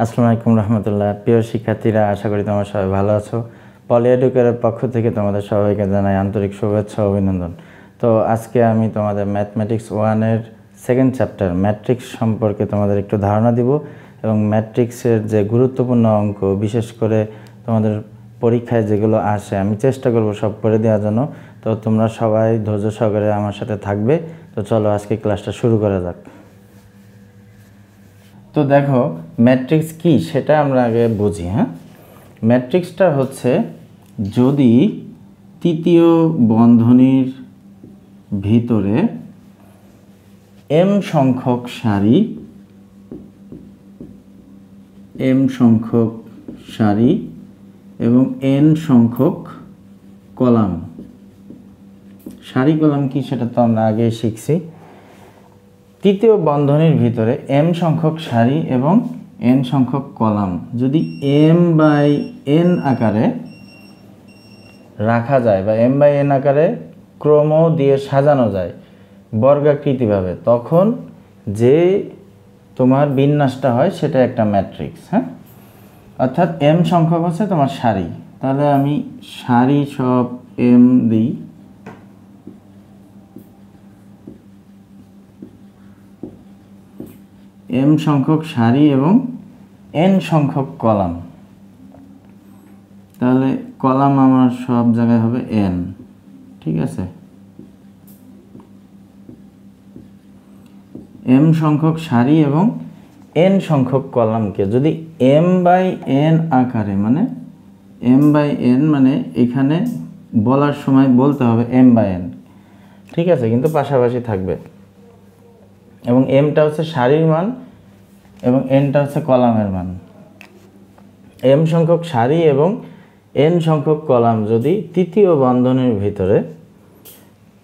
আসসালামু আলাইকুম রহমতুল্লাহ। প্রিয় শিক্ষার্থীরা, আশা করি তোমরা সবাই ভালো আছো। পলি এডুকেয়ারের পক্ষ থেকে তোমাদের সবাইকে জানাই আন্তরিক শুভেচ্ছা ও অভিনন্দন। তো আজকে আমি তোমাদের ম্যাথমেটিক্স 1-এর সেকেন্ড চ্যাপ্টার ম্যাট্রিক্স সম্পর্কে তোমাদের একটু ধারণা দিব এবং ম্যাট্রিক্সের যে গুরুত্বপূর্ণ অঙ্ক, বিশেষ করে তোমাদের পরীক্ষায় যেগুলো আসে, আমি চেষ্টা করব সব করে দেওয়ার জন্য। তো তোমরা সবাই ধৈর্য সহকারে আমার সাথে থাকবে। তো চলো আজকে ক্লাসটা শুরু করা যাক। তো দেখো, ম্যাট্রিক্স কি সেটা আমরা আগে বুঝি। ম্যাট্রিক্সটা হচ্ছে যদি তৃতীয় বন্ধনীর ভিতরে m সংখ্যক সারি এবং n সংখ্যক কলাম, সারি কলাম কি সেটা তো আমরা আগে শিখছি। তৃতীয় বন্ধনীর ভিতরে m সংখ্যক সারি এবং n সংখ্যক কলাম যদি m/n আকারে রাখা যায় বা m/n আকারে ক্রম দিয়ে সাজানো যায় বর্গাকৃতিভাবে, তখন যে তোমার বিন্যাসটা হয় সেটা একটা ম্যাট্রিক্স। অর্থাৎ m সংখ্যক হচ্ছে তোমার সারি, তাহলে আমি সারি সব m দিই, m সংখ্যক সারি এবং n সংখ্যক কলাম, তাহলে কলাম আমার সব জায়গায় হবে n। ঠিক আছে, m সংখ্যক সারি এবং n সংখ্যক কলামকে যদি m/n আকারে, মানে m/n মানে এখানে বলার সময় বলতে হবে m/n, ঠিক আছে, কিন্তু পাশাপাশি থাকবে, এবং mটা হচ্ছে সারির মান এবং nটা হচ্ছে কলামের মান। m সংখ্যক সারি এবং n সংখ্যক কলাম যদি তৃতীয় বন্ধনীর ভিতরে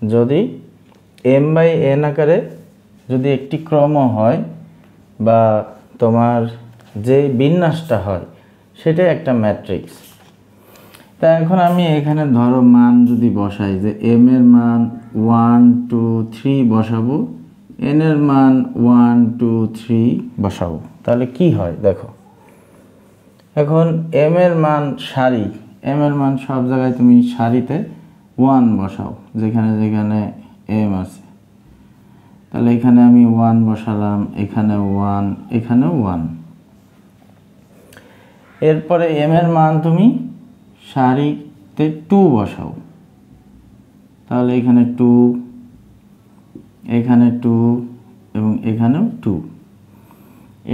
যদি m/n আকারে যদি একটি ক্রম হয় বা তোমার যে বিন্যাসটা হয় সেটাই একটা ম্যাট্রিক্স। তা এখন আমি এখানে ধরো মান যদি বসাই, যে m এর মান 1 2 3 বসাবো, n এর মান 1 2 3 বসাবো, তাহলে কি হয় দেখো। এখন m এর মান সারি, m এর মান সব জায়গায় তুমি সারিতে 1 বসাও, যেখানে যেখানে m আছে, তাহলে এখানে আমি 1 বসালাম, এখানে 1, এখানেও 1। এরপরে m এর মান তুমি সারিতে 2 বসাও, তাহলে এখানে 2, এখানে 2 এবং এখানেও 2।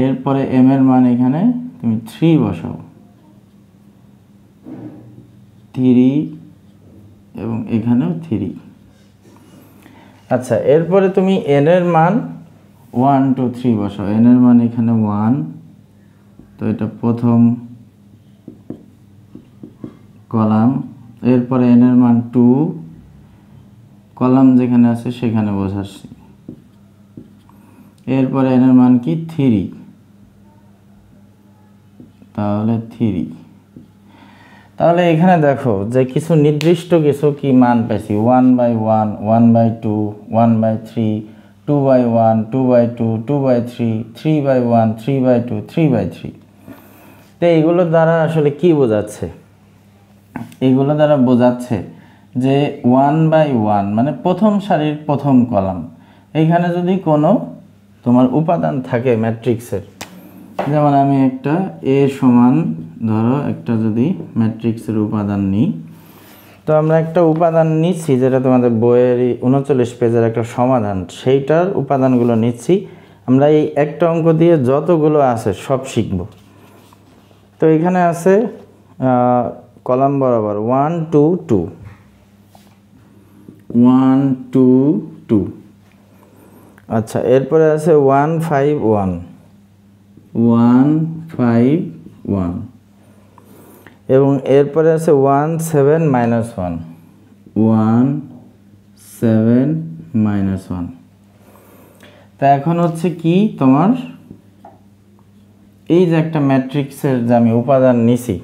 এরপরে m এর মান এখানে তুমি 3 বসাও, 3 এবং এখানেও 3। আচ্ছা, এরপরে তুমি n এর মান 1 2 3 বসাও, n এর মান এখানে 1, তো এটা প্রথম কলাম। এরপরে n এর মান 2, কলাম যেখানে আছে সেখানে বসাচ্ছি। এরপরে n এর মান কি 3, তাহলে 3। তাহলে এখানে দেখো যে কিছু নির্দিষ্ট কিছু কি মান পাইছি, 1/1, 1/2, 1/3, 2/1, 2/2, 2/3, 3/1, 3/2, 3/3। তো এইগুলো দ্বারা আসলে কি বোঝাচ্ছে? এগুলো দ্বারা বোঝাচ্ছে যে 1/1 মানে প্রথম সারির প্রথম কলাম, এইখানে যদি কোনো তোমার উপাদান থাকে ম্যাট্রিক্সের, যেমন আমি একটা a সমান ধরো একটা যদি ম্যাট্রিক্সের উপাদান নিই, তো আমরা একটা উপাদান নিচ্ছি যেটা তোমাদের বইয়ের 39 পেজের একটা সমাধান, সেইটার উপাদানগুলো নিচ্ছি। আমরা এই একটা অঙ্ক দিয়ে যতগুলো আছে সব শিখব। তো এখানে আছে কলাম বরাবর 1 2 2, 1 2 2। আচ্ছা, এরপরে আছে 1 5 1, 1 5 1, এবং এরপরে আছে 1 7 -1, 1 7 -1। তা এখন হচ্ছে কি তোমার এই যে একটা ম্যাট্রিক্সের যে আমি উপাদান নিছি,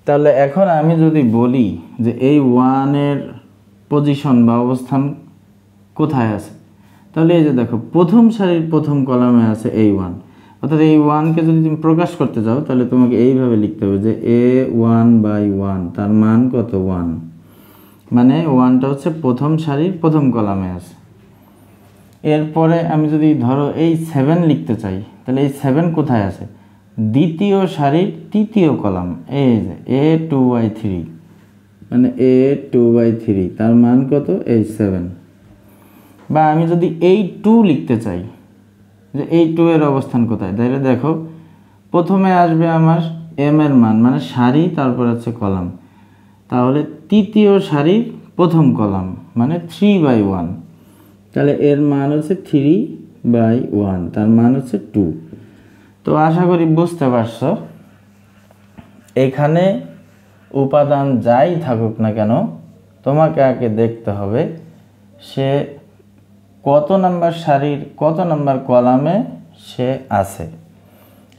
তাহলে এখন আমি যদি বলি যে এই 1 এর পজিশন বা অবস্থান কোথায় আছে, তাহলে এই যে দেখো প্রথম সারির প্রথম কলামে আছে এই 1, অর্থাৎ এই 1কে যদি তুমি প্রকাশ করতে চাও তাহলে তোমাকে এইভাবে লিখতে হবে যে a1/1, তার মান কত 1, মানে 1টা হচ্ছে প্রথম সারির প্রথম কলামে আছে। এরপরে আমি যদি ধরো এই 7 লিখতে চাই তাহলে এই 7 কোথায় আছে, দ্বিতীয় সারির তৃতীয় কলাম, এই যে a2/3, মানে a2/3, তার মান কত এই 7। বা আমি যদি এই 2 লিখতে চাই যে এই 2 এর অবস্থান কোথায়, তাহলে দেখো প্রথমে আসবে আমার m এর মান, মানে সারি, তারপর হচ্ছে কলাম, তাহলে তৃতীয় সারির প্রথম কলাম মানে 3/1, তাহলে এর মান হচ্ছে 3/1, তার মান হচ্ছে 2। তো আশা করি বুঝতে পারছো, এখানে উপাদান যাই থাকুক না কেন তোমাকে আগে দেখতে হবে সে কত নাম্বার সারির কত নাম্বার কলামে সে আছে,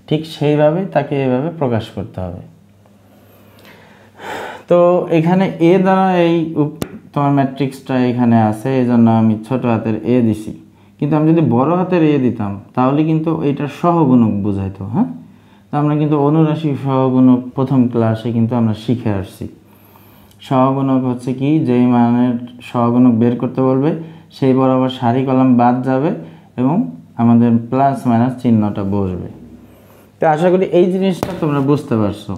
ঠিক সেইভাবেই তাকে এভাবে প্রকাশ করতে হবে। তো এখানে এ দ্বারা এই তোমার ম্যাট্রিক্সটা এখানে আছে, এই জন্য আমি ছোট হাতের এ দিছি, কিন্তু আমি যদি বড় হাতের এ দিতাম তাহলে কিন্তু এইটার সহগুণক বোঝাইতো। হ্যাঁ, তো আমরা কিন্তু অনুরাশি সহগুণক প্রথম ক্লাসে কিন্তু আমরা শিখে আসছি। সহগুণক হচ্ছে কি, যেই মানের সহগুণক বের করতে বলবে সেই বরাবর সারি কলাম বাদ যাবে এবং আমাদের প্লাস মাইনাস চিহ্নটা বসবে। তো আশা করি এই জিনিসটা তোমরা বুঝতে পারছো।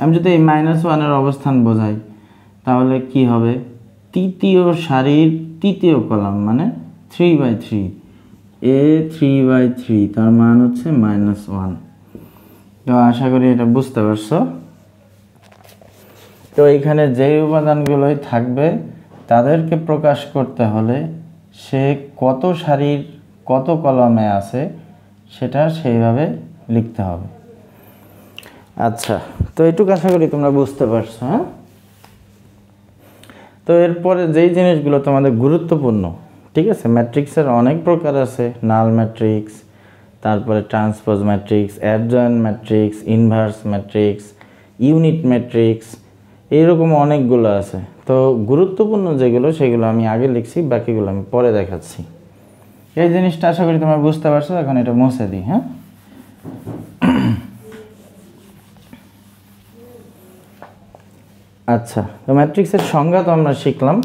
আমি যদি এই -1 অবস্থান বোঝাই তাহলে কি হবে, তৃতীয় সারির তৃতীয় কলাম মানে 3/3, a3/3, তার মান হচ্ছে -1। তো আশা করি এটা বুঝতে পারছো। তো এইখানে যে উপাদানগুলোই থাকবে তাদেরকে প্রকাশ করতে হলে সে কত সারির কত কলামে আছে সেটা সেইভাবে লিখতে হবে। আচ্ছা, তো এইটুকু আশা করি তোমরা বুঝতে পারছো। হ্যাঁ, তো এরপরে যেই জিনিসগুলো তোমাদের গুরুত্বপূর্ণ, ঠিক আছে, ম্যাট্রিক্সের অনেক প্রকার আছে, নাল ম্যাট্রিক্স, তারপরে transpose matrix, adjoint matrix, inverse matrix, unit matrix, এইরকম অনেকগুলো আছে। তো গুরুত্বপূর্ণ যেগুলো সেগুলো আমি আগে লিখছি, বাকিগুলো আমি পরে দেখাচ্ছি। এই জিনিসটা আশা করি তোমরা বুঝতে পারছো। এখন এটা মুছে দিই। হ্যাঁ, আচ্ছা, তো ম্যাট্রিক্সের সংজ্ঞা তো আমরা শিখলাম।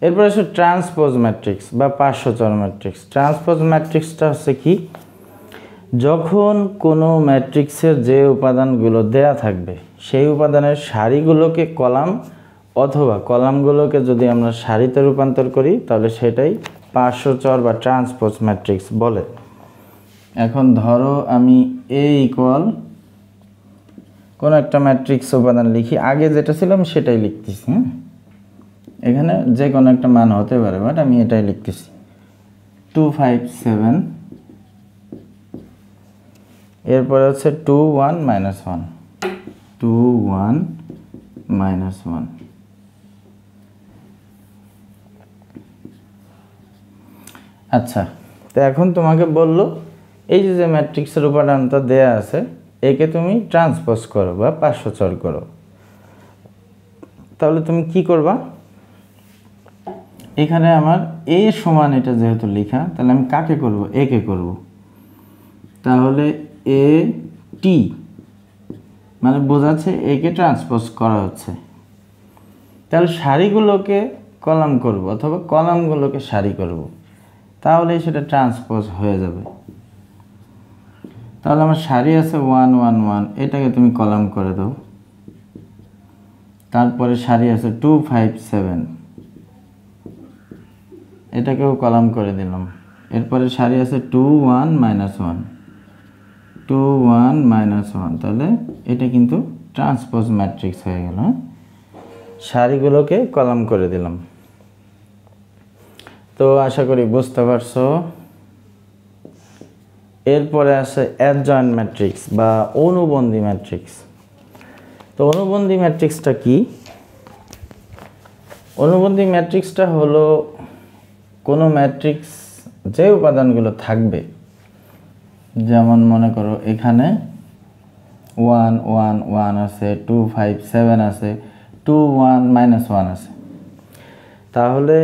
এরপর আসে ট্রান্সপোজ ম্যাট্রিক্স বা পার্শ্বচর ম্যাট্রিক্স। ট্রান্সপোজ ম্যাট্রিক্সটা হচ্ছে কি, যখন কোনো ম্যাট্রিক্সের যে উপাদানগুলো দেয়া থাকবে সেই উপাদানের সারিগুলোকে কলাম অথবা কলামগুলোকে যদি আমরা সারিতে রূপান্তর করি তাহলে সেটাই পার্শ্বচর বা ট্রান্সপোজ ম্যাট্রিক্স বলে। এখন ধরো আমি এ ইকুয়াল কোনো একটা ম্যাট্রিক্স উপাদান লিখি, আগে যেটা ছিল আমি সেটাই লিখতেছি। হ্যাঁ, এখানে যে কোনো একটা মান হতে পারে, বাট আমি এটাই লিখতেছি 257, এরপরে হচ্ছে 2 1 -1, 2 1 -1। আচ্ছা, তো এখন তোমাকে বললো এই যে ম্যাট্রিক্সের উপাদানটা দেয়া আছে একে তুমি ট্রান্সপোজ করো বা পার্শ্বচর করো। তাহলে তুমি কি করবা, এখানে আমার এ সমান এটা যেহেতু লেখা, তাহলে আমি কাকে করব, এ কে করব। তাহলে এ টি মানে বোঝাচ্ছে একে ট্রান্সপোজ করা হচ্ছে। তাহলে সারিগুলোকে কলাম করব অথবা কলামগুলোকে সারি করব, তাহলে সেটা ট্রান্সপোজ হয়ে যাবে। তাহলে আমার সারি আছে 1 1 1, এটাকে তুমি কলাম করে দাও। তারপরে সারি আছে 2 5 7, এটাকেও কলাম করে দিলাম। এরপরে সারি আছে 2 1 -1, 2 1 -1, তাহলে এটা কিন্তু ট্রান্সপোজ ম্যাট্রিক্স হয়ে গেল। সারিগুলোকে কলাম করে দিলাম। তো আশা করি বুঝতে পারছো। এরপরে আছে অ্যাডজয়েন্ট ম্যাট্রিক্স বা অনুবন্ধী ম্যাট্রিক্স। তো অনুবন্ধী ম্যাট্রিক্সটা কি? অনুবন্ধী ম্যাট্রিক্সটা হলো কোনো ম্যাট্রিক্স যে উপাদানগুলো থাকবে, যেমন মনে করো এখানে 1 1 1 আছে, 2 5 7 আছে, 2 1 -1 আছে, তাহলে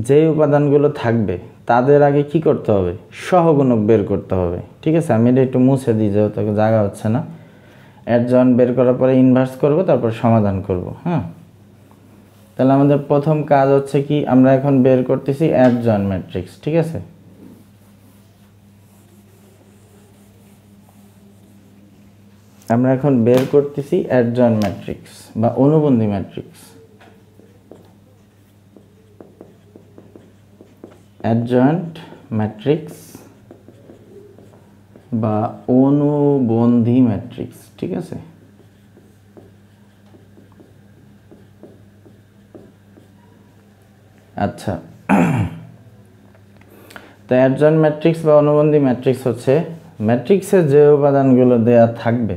যে উপাদানগুলো থাকবে তাদের আগে কি করতে হবে, সহগুণক বের করতে হবে। ঠিক আছে, আমি এটা একটু মুছে দিই যেহেতু জায়গা হচ্ছে না। অ্যাডজয়েন্ট বের করার পরে ইনভার্স করব, তারপর সমাধান করব। হ্যাঁ, তাহলে আমাদের প্রথম কাজ হচ্ছে কি, আমরা এখন বের করতেছি অ্যাডজয়েন্ট ম্যাট্রিক্স। ঠিক আছে, আমরা এখন বের করতেছি অ্যাডজয়েন্ট ম্যাট্রিক্স বা অনুবন্ধী ম্যাট্রিক্স। অ্যাডজয়েন্ট ম্যাট্রিক্স বা অনুবন্ধী ম্যাট্রিক্স। ঠিক আছে, আচ্ছা। তো অ্যাডজয়েন্ট ম্যাট্রিক্স বা অনুবন্ধী ম্যাট্রিক্স হচ্ছে ম্যাট্রিক্সে যে উপাদানগুলো দেয়া থাকবে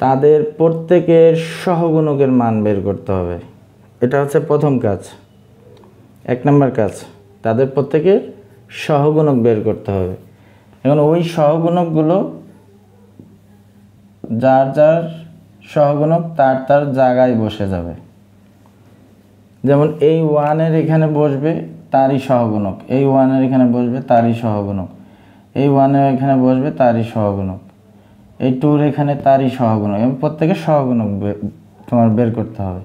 তাদের প্রত্যেকের সহগুণকের মান বের করতে হবে। এটা হচ্ছে প্রথম কাজ, 1 নম্বর কাজ। তাদের প্রত্যেকের সহগুণক বের করতে হবে। এখন ওই সহগুণকগুলো যার যার সহগুণক তার তার জায়গায় বসে যাবে। যেমন এই 1-এর এখানে বসবে তারই সহগুণক, এই 1-এর এখানে বসবে তারই সহগুণক, এই 1-এর এখানে বসবে তারই সহগুণক, এই 2-র এখানে তারই সহগুণক, এবং প্রত্যেকের সহগুণক তোমার বের করতে হবে।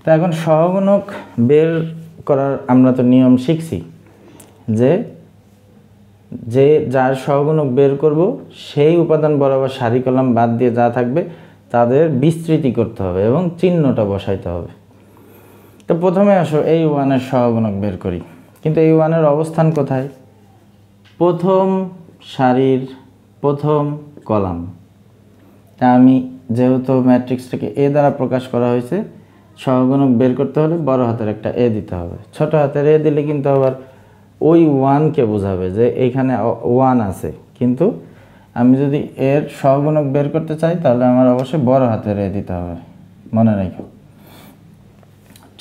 তো এখন সহগুণক বের করার আমরা তো নিয়ম শিখছি যে যার সহগুণক বের করব সেই উপাদান বরাবর সারি কলাম বাদ দিয়ে যা থাকবে তাদের বিস্তৃতি করতে হবে এবং চিহ্নটা বসাইতে হবে। তো প্রথমে আসো এই 1-এর সহগুণক বের করি। কিন্তু এই 1-এর অবস্থান কোথায়? প্রথম সারির প্রথম কলাম। তা আমি যেহেতু ম্যাট্রিক্সটাকে এ দ্বারা প্রকাশ করা হয়েছে, সহগুণক বের করতে হলে বড় হাতের একটা এ দিতে হবে। ছোট হাতের এ দিলে কিন্তু আবার ওই 1-কে বোঝাবে যে এইখানে 1 আছে, কিন্তু আমি যদি এর সহগুণক বের করতে চাই তাহলে আমার অবশ্যই বড় হাতের এ দিতে হবে, মনে রাখো।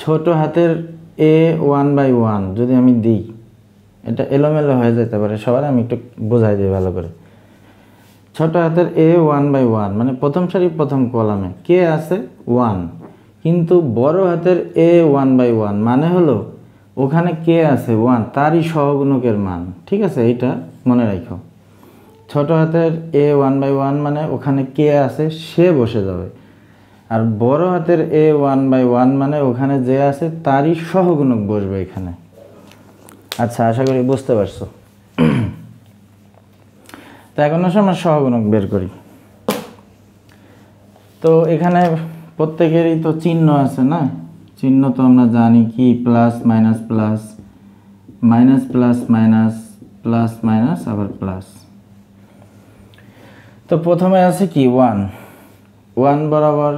ছোট হাতের এ 1/1 যদি আমি দিই, এটা এলোমেলো হয়ে যেতে পারে সবার, আমি একটু বোঝাই দিই ভালো করে। ছোট হাতের এ 1/1 মানে প্রথম সারি প্রথম কলামে কে আছে 1, কিন্তু বড় হাতের এ 1/1 মানে হলো ওখানে কে আছে 1, তারই সহগুণকের মান। ঠিক আছে, এইটা মনে রাখো। ছোট হাতের এ 1/1 মানে ওখানে কে আছে সে বসে যাবে, আর বড় হাতের এ 1/1 মানে ওখানে যে আছে তারই সহগুণক বসবে এখানে। আচ্ছা, আশা করি বুঝতে পারছো। তো এখন আসলে আমরা সহগুণক বের করি। তো এখানে প্রত্যেকেরই তো চিহ্ন আছে না, চিহ্ন তো আমরা জানি কি, plus minus plus, minus plus minus, plus minus আবার প্লাস। তো প্রথমে আছে কি 1 বরাবর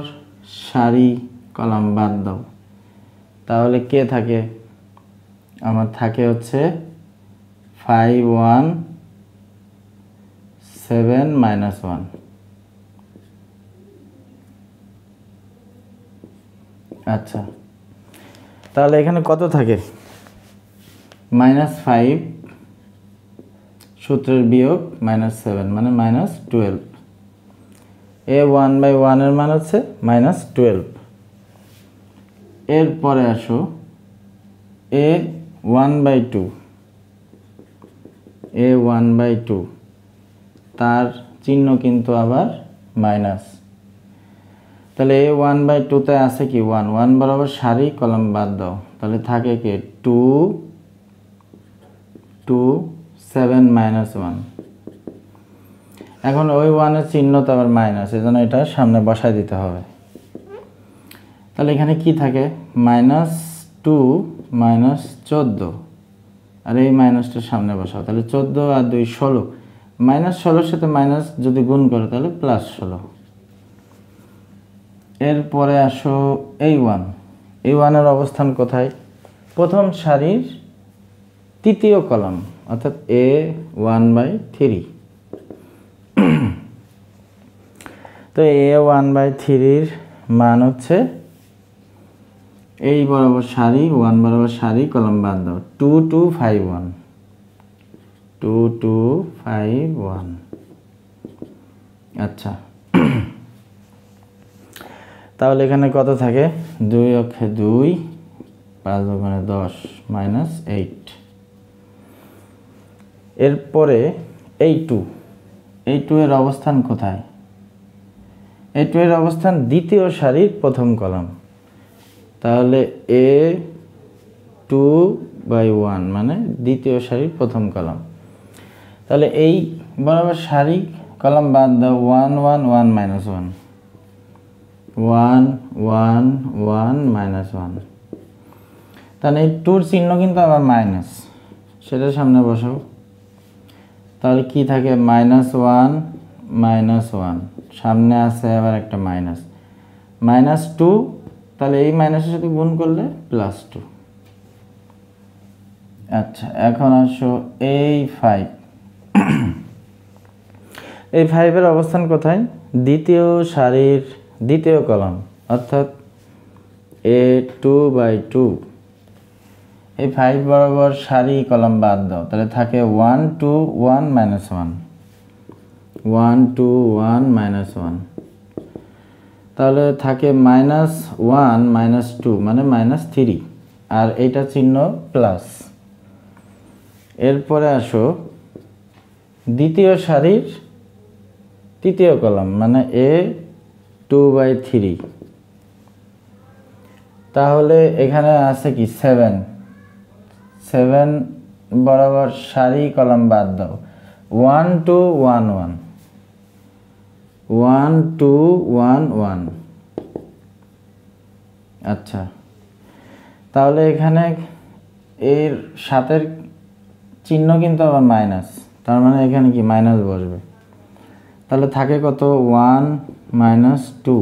সারি কলাম বাদ দাও, তাহলে কে থাকে? আমার থাকে হচ্ছে 5 1 7 -1। আচ্ছা, তাহলে এখানে কত থাকে? -5 সূত্রের বিয়োগ -7 মানে -12। এ 1/1 এর মান হচ্ছে -12। এরপরে আসো এ 1/2, এ 1/2 তার চিহ্ন কিন্তু আবার মাইনাস। তাহলে এ 1/2-তে আছে কি 1 বরাবর সারি কলাম বাদ দাও, তাহলে থাকে কি 2 2 7 -1। এখন ওই 1-এর চিহ্ন তো আবার মাইনাস, এই জন্য এটা সামনে বসায় দিতে হবে। তাহলে এখানে কি থাকে? -2 -14, আর এই মাইনাসটা সামনে বসাও, তাহলে 14 আর 2 16, -16-র সাথে মাইনাস যদি গুণ করো তাহলে +16। এরপরে আসো এই 1-এর অবস্থান কোথায়? প্রথম সারির তৃতীয় কলাম, অর্থাৎ এ 1/3। তো এ 1/3-র মান হচ্ছে এই বরাবর সারি 1 বরাবর সারি কলাম বাদ দাও 2 2 5 1, 2 2 5 1। আচ্ছা, তাহলে এখানে কত থাকে? 2 অক্ষে 2, 5 গুণে 10 -8। এরপরে এই টু এর অবস্থান কোথায়? এই টু এর অবস্থান দ্বিতীয় সারির প্রথম কলাম। তাহলে A2/1 মানে দ্বিতীয় সারির প্রথম কলাম। তাহলে এই বরাবর সারি কলাম বাদ দাও, 1 1 1 -1 1 1 1 -1। তাহলে এই টুর চিহ্ন কিন্তু আবার মাইনাস, সেটা সামনে বসাও। তাহলে কি থাকে? -1 -1, সামনে আছে আবার একটা -2, তাহলে এই মাইনাসের সাথে গুণ করলে +2। আচ্ছা, এখন আসো এই 5। এই 5-এর অবস্থান কোথায়? দ্বিতীয় সারির দ্বিতীয় কলাম, অর্থাৎ A2/2। এই 5 বরাবর সারি কলাম বাদ দাও, তাহলে থাকে 1 2 1 -1 1 2 1 -1। তাহলে থাকে -1 -2 মানে -3, আর এইটা চিহ্ন প্লাস। এরপরে আসো দ্বিতীয় সারির তৃতীয় কলাম মানে A2/3। তাহলে এখানে আছে কি? 7 বরাবর সারি কলাম বাদ দাও, 1 2 1 1 1 2 1 1। আচ্ছা, তাহলে এখানে এর সাথের চিহ্ন কিন্তু আবার মাইনাস, তার মানে এখানে কি মাইনাস বসবে। তাহলে থাকে কত? 1 -2।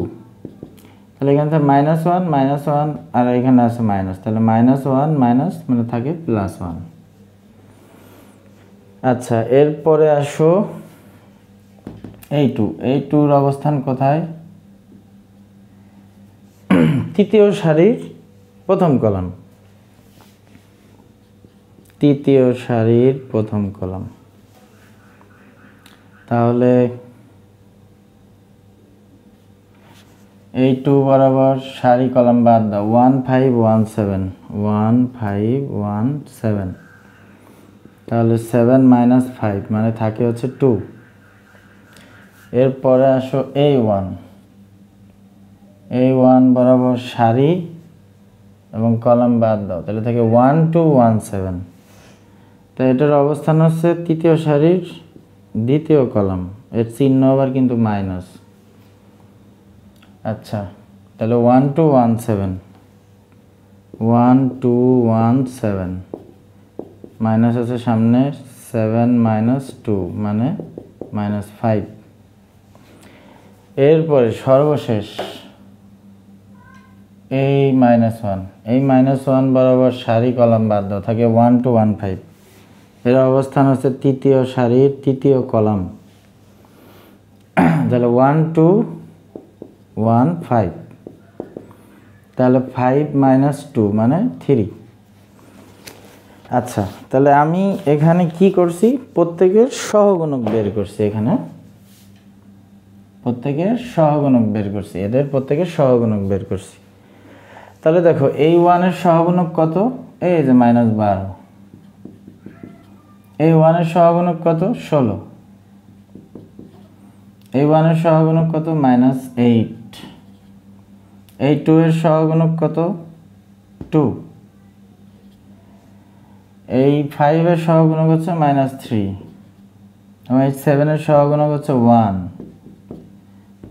তাহলে এখানে থাকে -1 -1, আর এখানে আছে মাইনাস, তাহলে -1 মাইনাস মানে থাকে +1। আচ্ছা, এরপরে আসো এই টুর অবস্থান কোথায়? তৃতীয় সারির প্রথম কলাম, তৃতীয় সারির প্রথম কলাম। তাহলে এই 2 বরাবর সারি কলাম বাদ দাও, 1 5 1 7 1 5 1 7। তাহলে 7 -5 মানে থাকে হচ্ছে 2। এরপরে আসো A1 বরাবর সারি এবং কলাম বাদ দাও, তাহলে থাকে 1 2 1 7। তো এটার অবস্থান হচ্ছে তৃতীয় সারির দ্বিতীয় কলাম, এর চিহ্ন আবার কিন্তু মাইনাস। আচ্ছা, তাহলে 1 2 1 7 1 2 1 7, মাইনাস আছে সামনে, 7 -2 মানে -5। এরপরে সর্বশেষ এই -1 বরাবর সারি কলাম বাদ দাও, থাকে 1 2 1 5। এর অবস্থান হচ্ছে তৃতীয় সারির তৃতীয় কলাম। তাহলে 1 2 1 5, তাহলে 5 -2 মানে 3। আচ্ছা, তাহলে আমি এখানে কি করছি? প্রত্যেকের সহগুণক বের করছি। এখানে প্রত্যেকের সহগুণক বের করছি, এদের প্রত্যেকের সহগুণক বের করছি। তাহলে দেখো এই 1 এর সহগুণক কত? এই যে -12। এই 1 এর সহগুণক কত? 16। এই 1 এর সহগুণক কত? -8। এই 2 এর সহগুণক কত? 2। এই 5 এর সহগুণক হচ্ছে -3। এবং এই 7 এর সহগুণক হচ্ছে 1।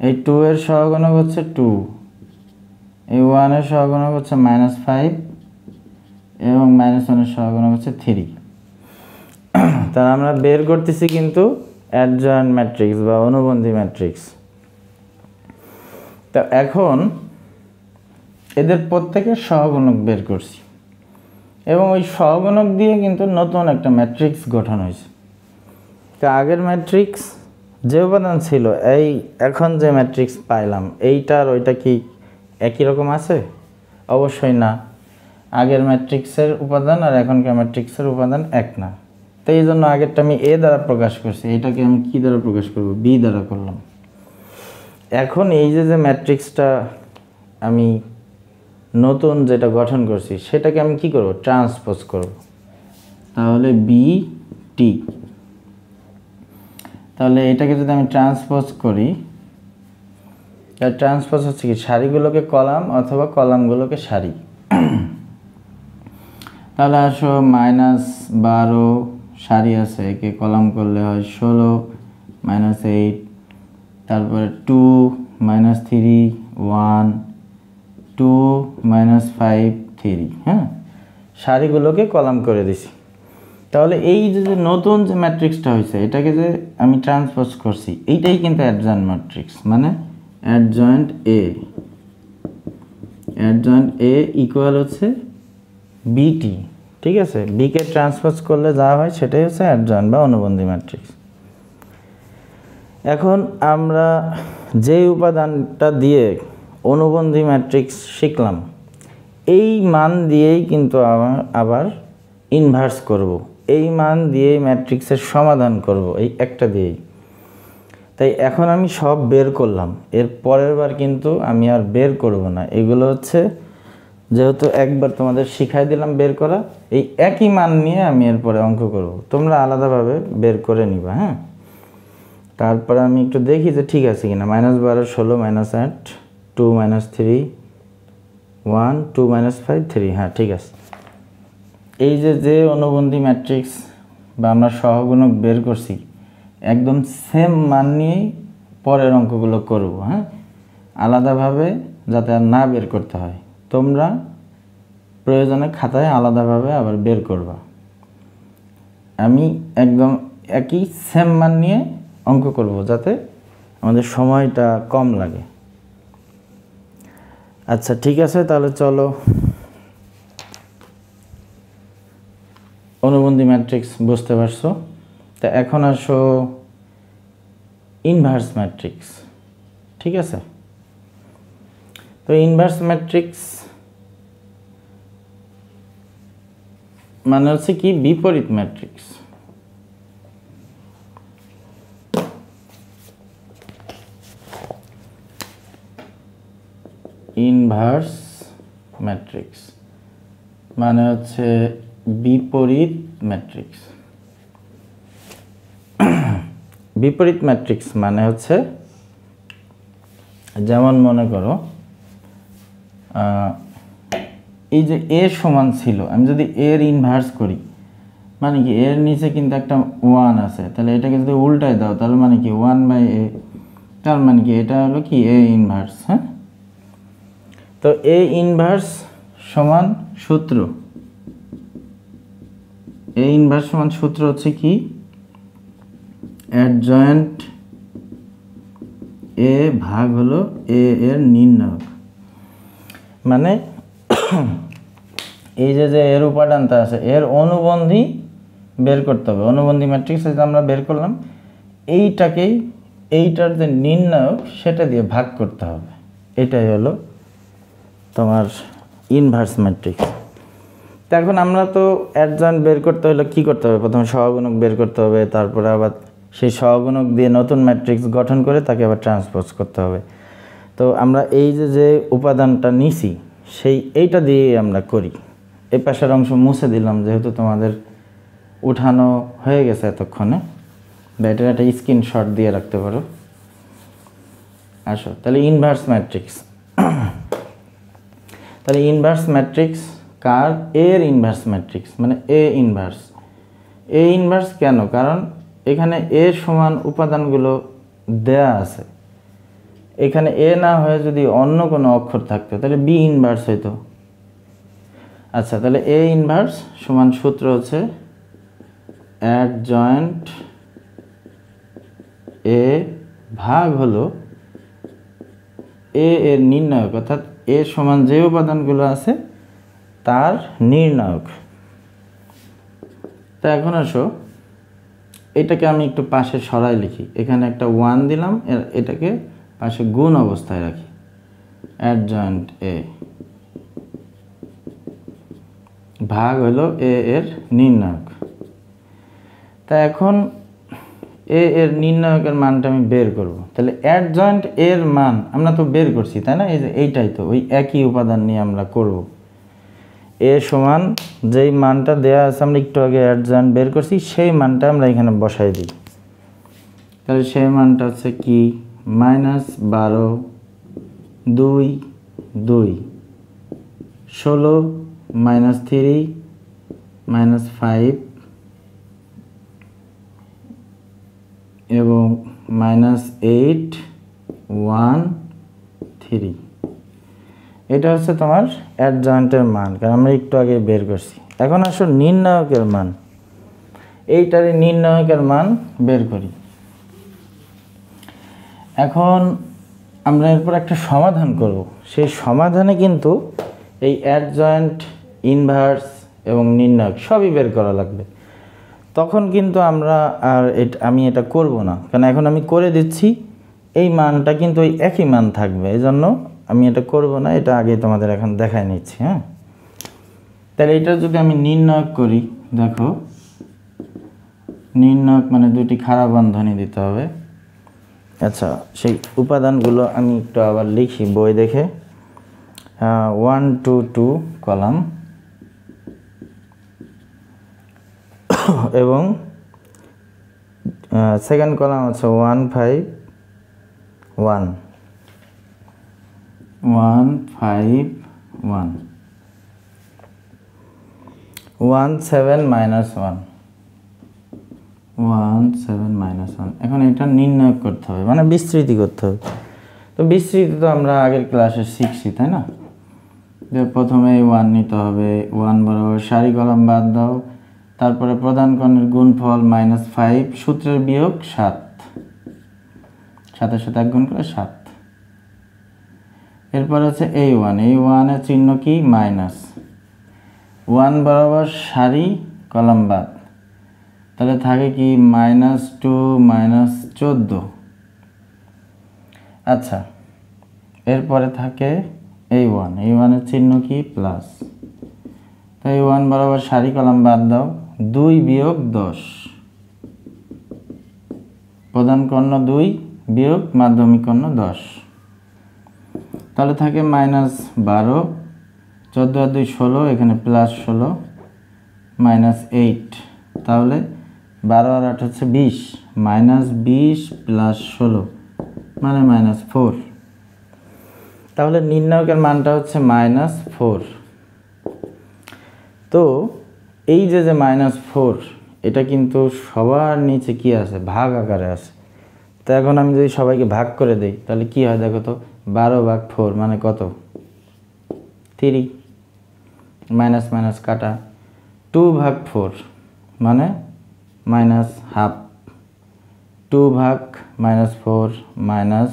এই 2 এর সহগুণক হচ্ছে 2। এই 1 এর সহগুণক হচ্ছে -5 এবং -1 এর সহগুণক হচ্ছে 3। তাহলে আমরা বের করতেছি কিন্তু অ্যাডজয়েন্ট ম্যাট্রিক্স বা অনুবন্ধী ম্যাট্রিক্স। তো এখন এদের প্রত্যেকের সহগুণক বের করছি এবং ওই সহগুণক দিয়ে কিন্তু নতুন একটা ম্যাট্রিক্স গঠন হয়েছে। তো আগের ম্যাট্রিক্স যে উপাদান ছিল, এই এখন যে ম্যাট্রিক্স পাইলাম, এইটার ওইটা কি একই রকম আছে? অবশ্যই না। আগের ম্যাট্রিক্সের উপাদান আর এখনকার ম্যাট্রিক্সের উপাদান এক না। তো এই জন্য আগেরটা আমি এ দ্বারা প্রকাশ করছি, এটাকে আমি কি দ্বারা প্রকাশ করব? বি দ্বারা করলাম। এখন এই যে ম্যাট্রিক্সটা আমি নতুন যেটা গঠন করছি, সেটাকে আমি কি করব? ট্রান্সপোজ করব। তাহলে বি টি তাহলে এটাকে যদি আমি ট্রান্সপোজ করি, তার ট্রান্সপোজ হচ্ছে কি সারিগুলোকে কলাম অথবা কলামগুলোকে সারি। তাহলে আসো -12 সারি আছে, একে কলাম করলে হয় 16 -8, তারপরে 2 -3 1 2 -5 3, হ্যাঁ, সারিগুলোকে কলাম করে দিছি। তাহলে এই যে নতুন যে ম্যাট্রিক্সটা হয়েছে এটাকে যে আমি ট্রান্সপোজ করছি, এইটাই কিন্তু অ্যাডজয়েন্ট ম্যাট্রিক্স, মানে অ্যাডজয়েন্ট এ ইকুয়াল হচ্ছে বিটি। ঠিক আছে, বিকে ট্রান্সপোজ করলে যা হয় সেটাই হচ্ছে অ্যাডজয়েন্ট বা অনুবন্ধী ম্যাট্রিক্স। এখন আমরা যে উপাদানটা দিয়ে অনুবন্ধী ম্যাট্রিক্স শিখলাম, এই মান দিয়েই কিন্তু আবার ইনভার্স করব, এই মান দিয়েই ম্যাট্রিক্সের সমাধান করব, এই একটা দিয়েই। তাই এখন আমি সব বের করলাম, এর পরের বার কিন্তু আমি আর বের করব না। এগুলো হচ্ছে যেহেতু একবার তোমাদের শিখাই দিলাম বের করা, এই একই মান নিয়ে আমি এরপরে অঙ্ক করব, তোমরা আলাদাভাবে বের করে নিবা। হ্যাঁ, তারপরে আমি একটু দেখি যে ঠিক আছে কিনা। -12 16 -8 2 -3 1 2 -5 3, হ্যাঁ ঠিক আছে। এই যে অনুবন্ধী ম্যাট্রিক্স বা আমরা সহগুণক বের করছি, একদম সেম মান নিয়েই পরের অঙ্কগুলো করব। হ্যাঁ, আলাদাভাবে যাতে আর না বের করতে হয়, তোমরা প্রয়োজনে খাতায় আলাদাভাবে আবার বের করবা। আমি একদম একই সেম মান নিয়ে অঙ্ক করব যাতে আমাদের সময়টা কম লাগে। আচ্ছা ঠিক আছে, তাহলে চলো অনুবন্ধী ম্যাট্রিক্স বুঝতে পারছো। তা এখন আসো ইনভার্স ম্যাট্রিক্স। ঠিক আছে, তো ইনভার্স ম্যাট্রিক্স মানে হচ্ছে কি বিপরীত ম্যাট্রিক্স। ইনভার্স ম্যাট্রিক্স মানে হচ্ছে বিপরীত ম্যাট্রিক্স। বিপরীত ম্যাট্রিক্স মানে হচ্ছে যেমন মনে করো এই যে এ সমান ছিল, আমি যদি এর ইনভার্স করি মানে কি এর নিচে কিন্তু একটা 1 আছে, তাহলে এটাকে যদি উল্টায় দাও তাহলে মানে কি 1/a, তার মানে কি এটা হলো কি এ ইনভার্স। হ্যাঁ, তো এ ইনভার্স সমান সূত্র, এ ইনভার্স সমান সূত্র হচ্ছে কি অ্যাডজয়েন্ট এ ভাগ হলো এ এর নির্ণায়ক। মানে এই যে এর উপাদানটা আছে এর অনুবন্ধী বের করতে হবে। অনুবন্ধী ম্যাট্রিক্স যেটা আমরা বের করলাম, এইটাকেই এইটার যে নির্ণায়ক সেটা দিয়ে ভাগ করতে হবে। এটাই হলো তোমার ইনভার্স ম্যাট্রিক্স। তো এখন আমরা তো অ্যাডজয়েন্ট বের করতে হলে কী করতে হবে, প্রথমে সহগুণক বের করতে হবে, তারপরে আবার সেই সহগুণক দিয়ে নতুন ম্যাট্রিক্স গঠন করে তাকে আবার ট্রান্সপোজ করতে হবে। তো আমরা এই যে উপাদানটা নিছি এইটা দিয়েই আমরা করি। এই পাশের অংশ মুছে দিলাম যেহেতু তোমাদের উঠানো হয়ে গেছে এতক্ষণে, বা এটার একটা স্ক্রিনশট দিয়ে রাখতে পারো। আসো তাহলে ইনভার্স ম্যাট্রিক্স। তাহলে ইনভার্স ম্যাট্রিক্স কার? এর ইনভার্স ম্যাট্রিক্স, মানে এ ইনভার্স। এ ইনভার্স কেন? কারণ এখানে এ সমান উপাদানগুলো দেয়া আছে, এখানে এ না হয়ে যদি অন্য কোনো অক্ষর থাকতো তাহলে বি ইনভার্স হইতো। আচ্ছা, তাহলে এ ইনভার্স সমান সূত্র হচ্ছে অ্যাডজয়েন্ট এ ভাগ হলো এ এর নির্ণায়ক, অর্থাৎ এ সমান যে উপাদানগুলো আছে তার নির্ণায়ক। তা এখন আসো এটাকে আমি একটু পাশে সরাই লিখি, এখানে একটা 1 দিলাম, এটাকে পাশে গুণ অবস্থায় রাখি। অ্যাডজয়েন্ট এ ভাগ হলো এ এর নির্ণায়ক। তা এখন এ এর নির্ণায়কের মানটা আমি বের করব। তাহলে অ্যাডজয়েন্ট এর মান আমরা তো বের করছি, তাই না? এই যে এইটাই তো ওই একই উপাদান নিয়ে আমরা করব। এ সমান যেই মানটা দেয়া আছে আমরা একটু আগে অ্যাডজয়েন্ট বের করছি সেই মানটা আমরা এখানে বসাই দিই। তাহলে সেই মানটা হচ্ছে কি -12 2 2 16 -3 -5 এবং -8 1 3। এটা হচ্ছে তোমার অ্যাডজয়েন্টের মান, কারণ আমরা একটু আগে বের করছি। এখন আসো নির্ণায়কের মান, এইটারই নির্ণায়কের মান বের করি। এখন আমরা এরপর একটা সমাধান করব, সেই সমাধানে কিন্তু এই অ্যাডজয়েন্ট, ইনভার্স এবং নির্ণায়ক সবই বের করা লাগবে। তখন কিন্তু আমরা আর আমি এটা করব না, কারণ এখন আমি করে দিচ্ছি, এই মানটা কিন্তু ওই একই মান থাকবে, এই জন্য আমি এটা করব না, এটা আগে তোমাদের এখন দেখায় নিচ্ছি। হ্যাঁ, তাহলে এটা যদি আমি নির্ণায়ক করি, দেখো নির্ণায়ক মানে দুটি খাড়া বন্ধনী দিতে হবে। আচ্ছা, সেই উপাদানগুলো আমি একটু আবার লিখি বই দেখে। 1 2 2 কলাম এবং সেকেন্ড কলাম হচ্ছে 1 5 1 1 5 1 1 7 -1 1 7 -1। এখন এটা নির্ণয় করতে হবে, মানে বিস্তৃতি করতে হবে। তো বিস্তৃতি তো আমরা আগের ক্লাসে শিখছি, তাই না? যে প্রথমে 1 নিতে হবে, 1 বরাবর সারি কলাম বাদ দাও, তারপরে প্রধান কর্ণের গুণফল -5 সূত্রের বিয়োগ 7, 7-এর সাথে 1 গুণ করে 7। এরপর আছে এই 1 এর চিহ্ন কি মাইনাস, 1 বরাবর সারি কলাম বাদ, তাহলে থাকে কি -2 -14। আচ্ছা, এরপরে থাকে এই 1 এর চিহ্ন কি প্লাস, তাই 1 বরাবর সারি কলাম বাদ দাও, 2 বিয়োগ 10, প্রধান কর্ণ 2 বিয়োগ মাধ্যমিক কর্ণ 10, তাহলে থাকে -12, 14 আর 2 16, এখানে +16 -8, তাহলে 12 আর 8 হচ্ছে 20, -20 + 16 মানে -4। তাহলে নির্ণায়কের মানটা হচ্ছে -4। তো এই যে -4, এটা কিন্তু সবার নিচে কি আছে, ভাগ আকারে আছে। তো এখন আমি যদি সবাইকে ভাগ করে দেই, তাহলে কি হয় দেখো তো, 12/4 মানে কত, 3, মাইনাস মাইনাস কাটা, 2/4 মানে -12, 2/-4 -12,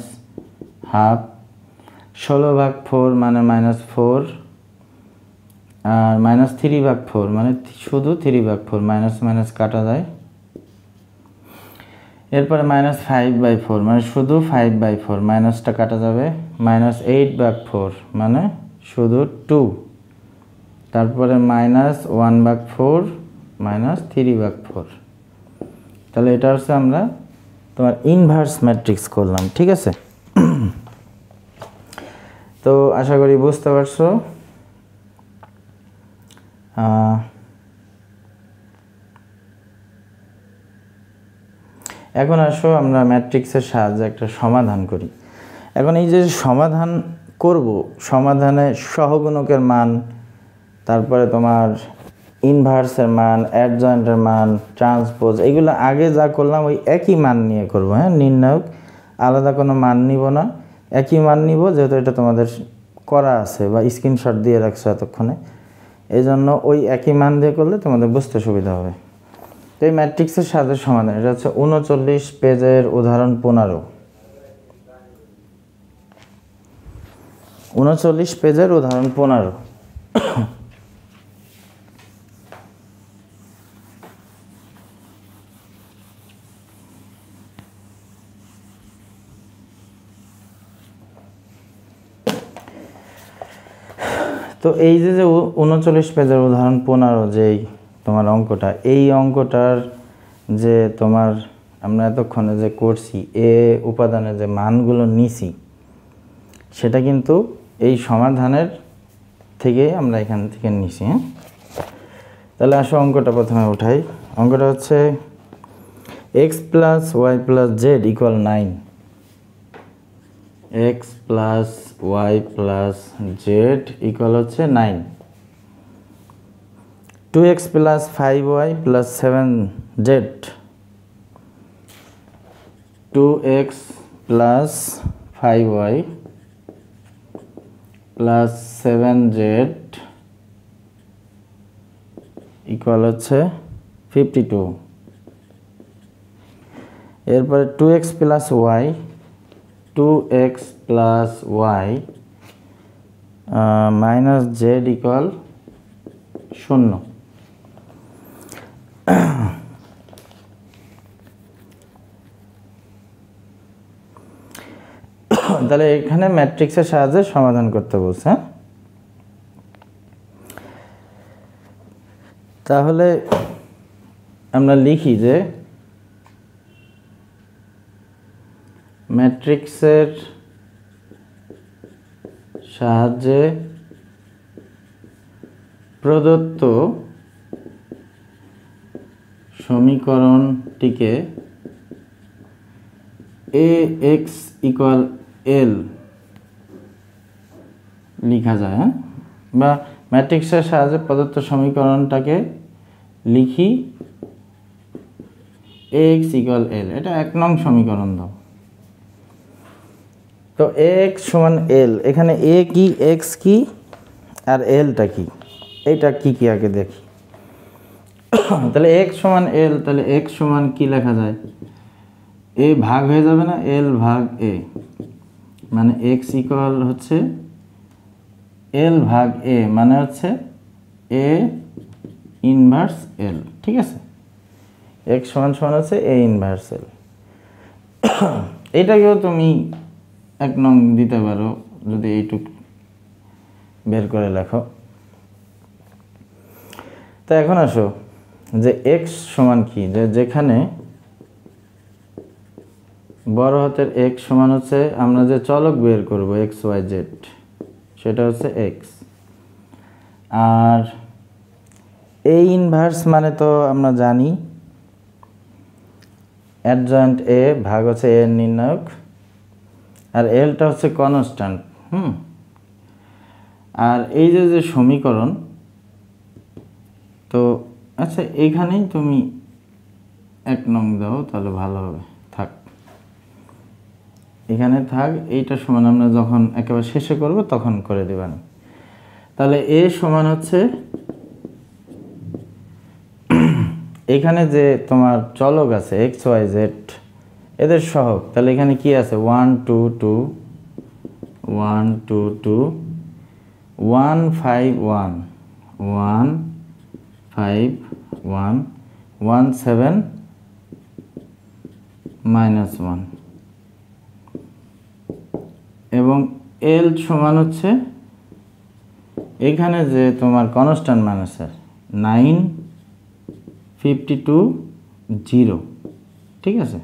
16/4 মানে -4, আর -3/4 মানে শুধু 3/4, মাইনাস মাইনাস কাটা যায়। এরপরে -5/4 মানে শুধু 5/4, মাইনাসটা কাটা যাবে, -8/4 মানে শুধু 2, তারপরে -1/4 -3/4। তাহলে এটা হচ্ছে আমরা তোমার ইনভার্স ম্যাট্রিক্স করলাম, ঠিক আছে? তো আশা করি বুঝতে পারছো। এখন আসো আমরা ম্যাট্রিক্সের সাহায্যে একটা সমাধান করি। এখন এই যে সমাধান করব, সমাধানে সহগুণকের মান, তারপরে তোমার ইনভার্সের মান, অ্যাডজয়েন্টের মান, ট্রান্সপোজ, এগুলো আগে যা করলাম ওই একই মান নিয়ে করব। হ্যাঁ, নির্ণায়ক আলাদা কোনো মান নিব না, একই মান নিব, যেহেতু এটা তোমাদের করা আছে বা স্ক্রিনশট দিয়ে রাখছো এতক্ষণে, এই জন্য ওই একই মান দিয়ে করলে তোমাদের বুঝতে সুবিধা হবে। তো এই ম্যাট্রিক্সের সাথে সমাধান, এটা হচ্ছে 39 পেজের উদাহরণ 15। 39 পেজের উদাহরণ 15। তো এই যে 39 পেজের উদাহরণ 15 যেই তোমার অঙ্কটা, এই অঙ্কটার যে তোমার আমরা এতক্ষণে যে করছি, উপাদানের যে মানগুলো নিছি, সেটা কিন্তু এই সমাধানের থেকে আমরা এখান থেকে নিছি। হ্যাঁ, তাহলে আসো অঙ্কটা প্রথমে উঠাই। অঙ্কটা হচ্ছে x plus y plus z equal 9, x plus y plus z equal হচ্ছে 9, 2x plus 5y plus 7z, 2x plus 5y plus 7z equal হচ্ছে 52। এরপরে 2x plus y, 2x plus y minus z equal 0। তাহলে এখানে ম্যাট্রিক্সের সাহায্যে সমাধান করতে বলছে। তাহলে আমরা লিখি যে ম্যাট্রিক্সের সাহায্যে প্রদত্ত সমীকরণটিকে ax ইকুয়াল l লিখা যায়, হ্যাঁ, বা ম্যাট্রিক্সের সাহায্যে প্রদত্ত সমীকরণটাকে লিখি ax ইকুয়াল l, এটা 1 নং সমীকরণ দাও। তো ax সমান l, এখানে a কি, x কি, আর lটা কি, এইটা কি কি আগে দেখি। তাহলে x সমান l, তাহলে x সমান কি লেখা যায়, a ভাগ হয়ে যাবে না, l ভাগ a, মানে x ইকুয়াল হচ্ছে l ভাগ a, মানে হচ্ছে a ইনভার্স l, ঠিক আছে। x সমান সমান হচ্ছে a ইনভার্স l। এটাকেও তুমি 1 নং দিতে পারো যদি এইটুক বের করে লেখো। তো এখন আসো যে x সমান কি, যেখানে বড় হাতের x সমান হচ্ছে আমরা যে চলক বের করব x y z, সেটা হচ্ছে x, আর a ইনভার্স মানে তো আমরা জানি অ্যাডজয়েন্ট a ভাগ হচ্ছে a এর নির্ণায়ক, আর lটা হচ্ছে কনস্ট্যান্ট। আর এই যে সমীকরণ, তো আচ্ছা এইখানেই তুমি 1 নং দাও তাহলে ভালো হবে, থাক এখানে থাক। এইটা সমান আমরা যখন একেবারে শেষে করব তখন করে দেবেন। তাহলে a সমান হচ্ছে এখানে যে তোমার চলক আছে x y z এদের সহগ, তাহলে এখানে কি আছে 1 2 2 1 2 2 1 5 1 1 5 1 1 7 -1, এবং l সমান হচ্ছে এখানে যে তোমার কনস্ট্যান্ট মান আছে 9 52 0, ঠিক আছে।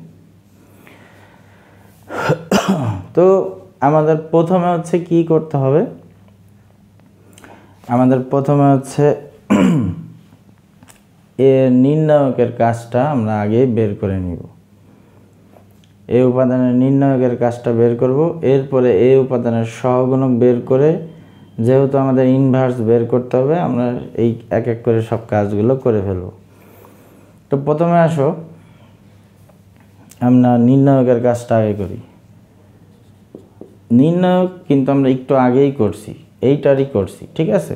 তো আমাদের প্রথমে হচ্ছে কি করতে হবে, আমাদের প্রথমে হচ্ছে এর নির্ণায়কের কাজটা আমরা আগে বের করে নিব। এই উপাদানের নির্ণায়কের কাজটা বের করব, এরপরে এই উপাদানের সহগুণক বের করে, যেহেতু আমাদের ইনভার্স বের করতে হবে, আমরা এই এক এক করে সব কাজগুলো করে ফেলব। তো প্রথমে আসো আমরা নির্ণায়কের কাজটা আগে করি। নির্ণায়ক কিন্তু আমরা একটু আগেই করছি, এইটারই করছি, ঠিক আছে,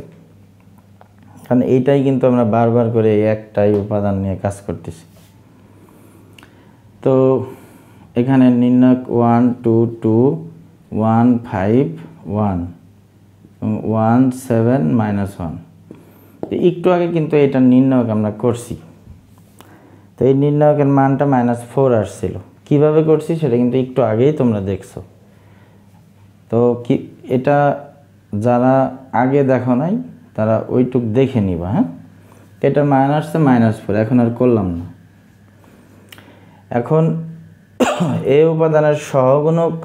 কারণ এইটাই কিন্তু আমরা বারবার করে একটাই উপাদান নিয়ে কাজ করতেছি। তো এখানে নির্ণায়ক 1 2 2 1 5 1 1 7 -1, একটু আগে কিন্তু এটার নির্ণায়ক আমরা করছি। তো এই নির্ণায়কের মানটা -4 আসছিল, কিভাবে করছি সেটা কিন্তু একটু আগেই তোমরা দেখছো। তো কি এটা যারা আগে দেখো নাই তারা ওইটুক দেখে নিবা, হ্যাঁ। এটার মান আসছে -4, এখন আর করলাম না। এখন এই উপাদানের সহগুণক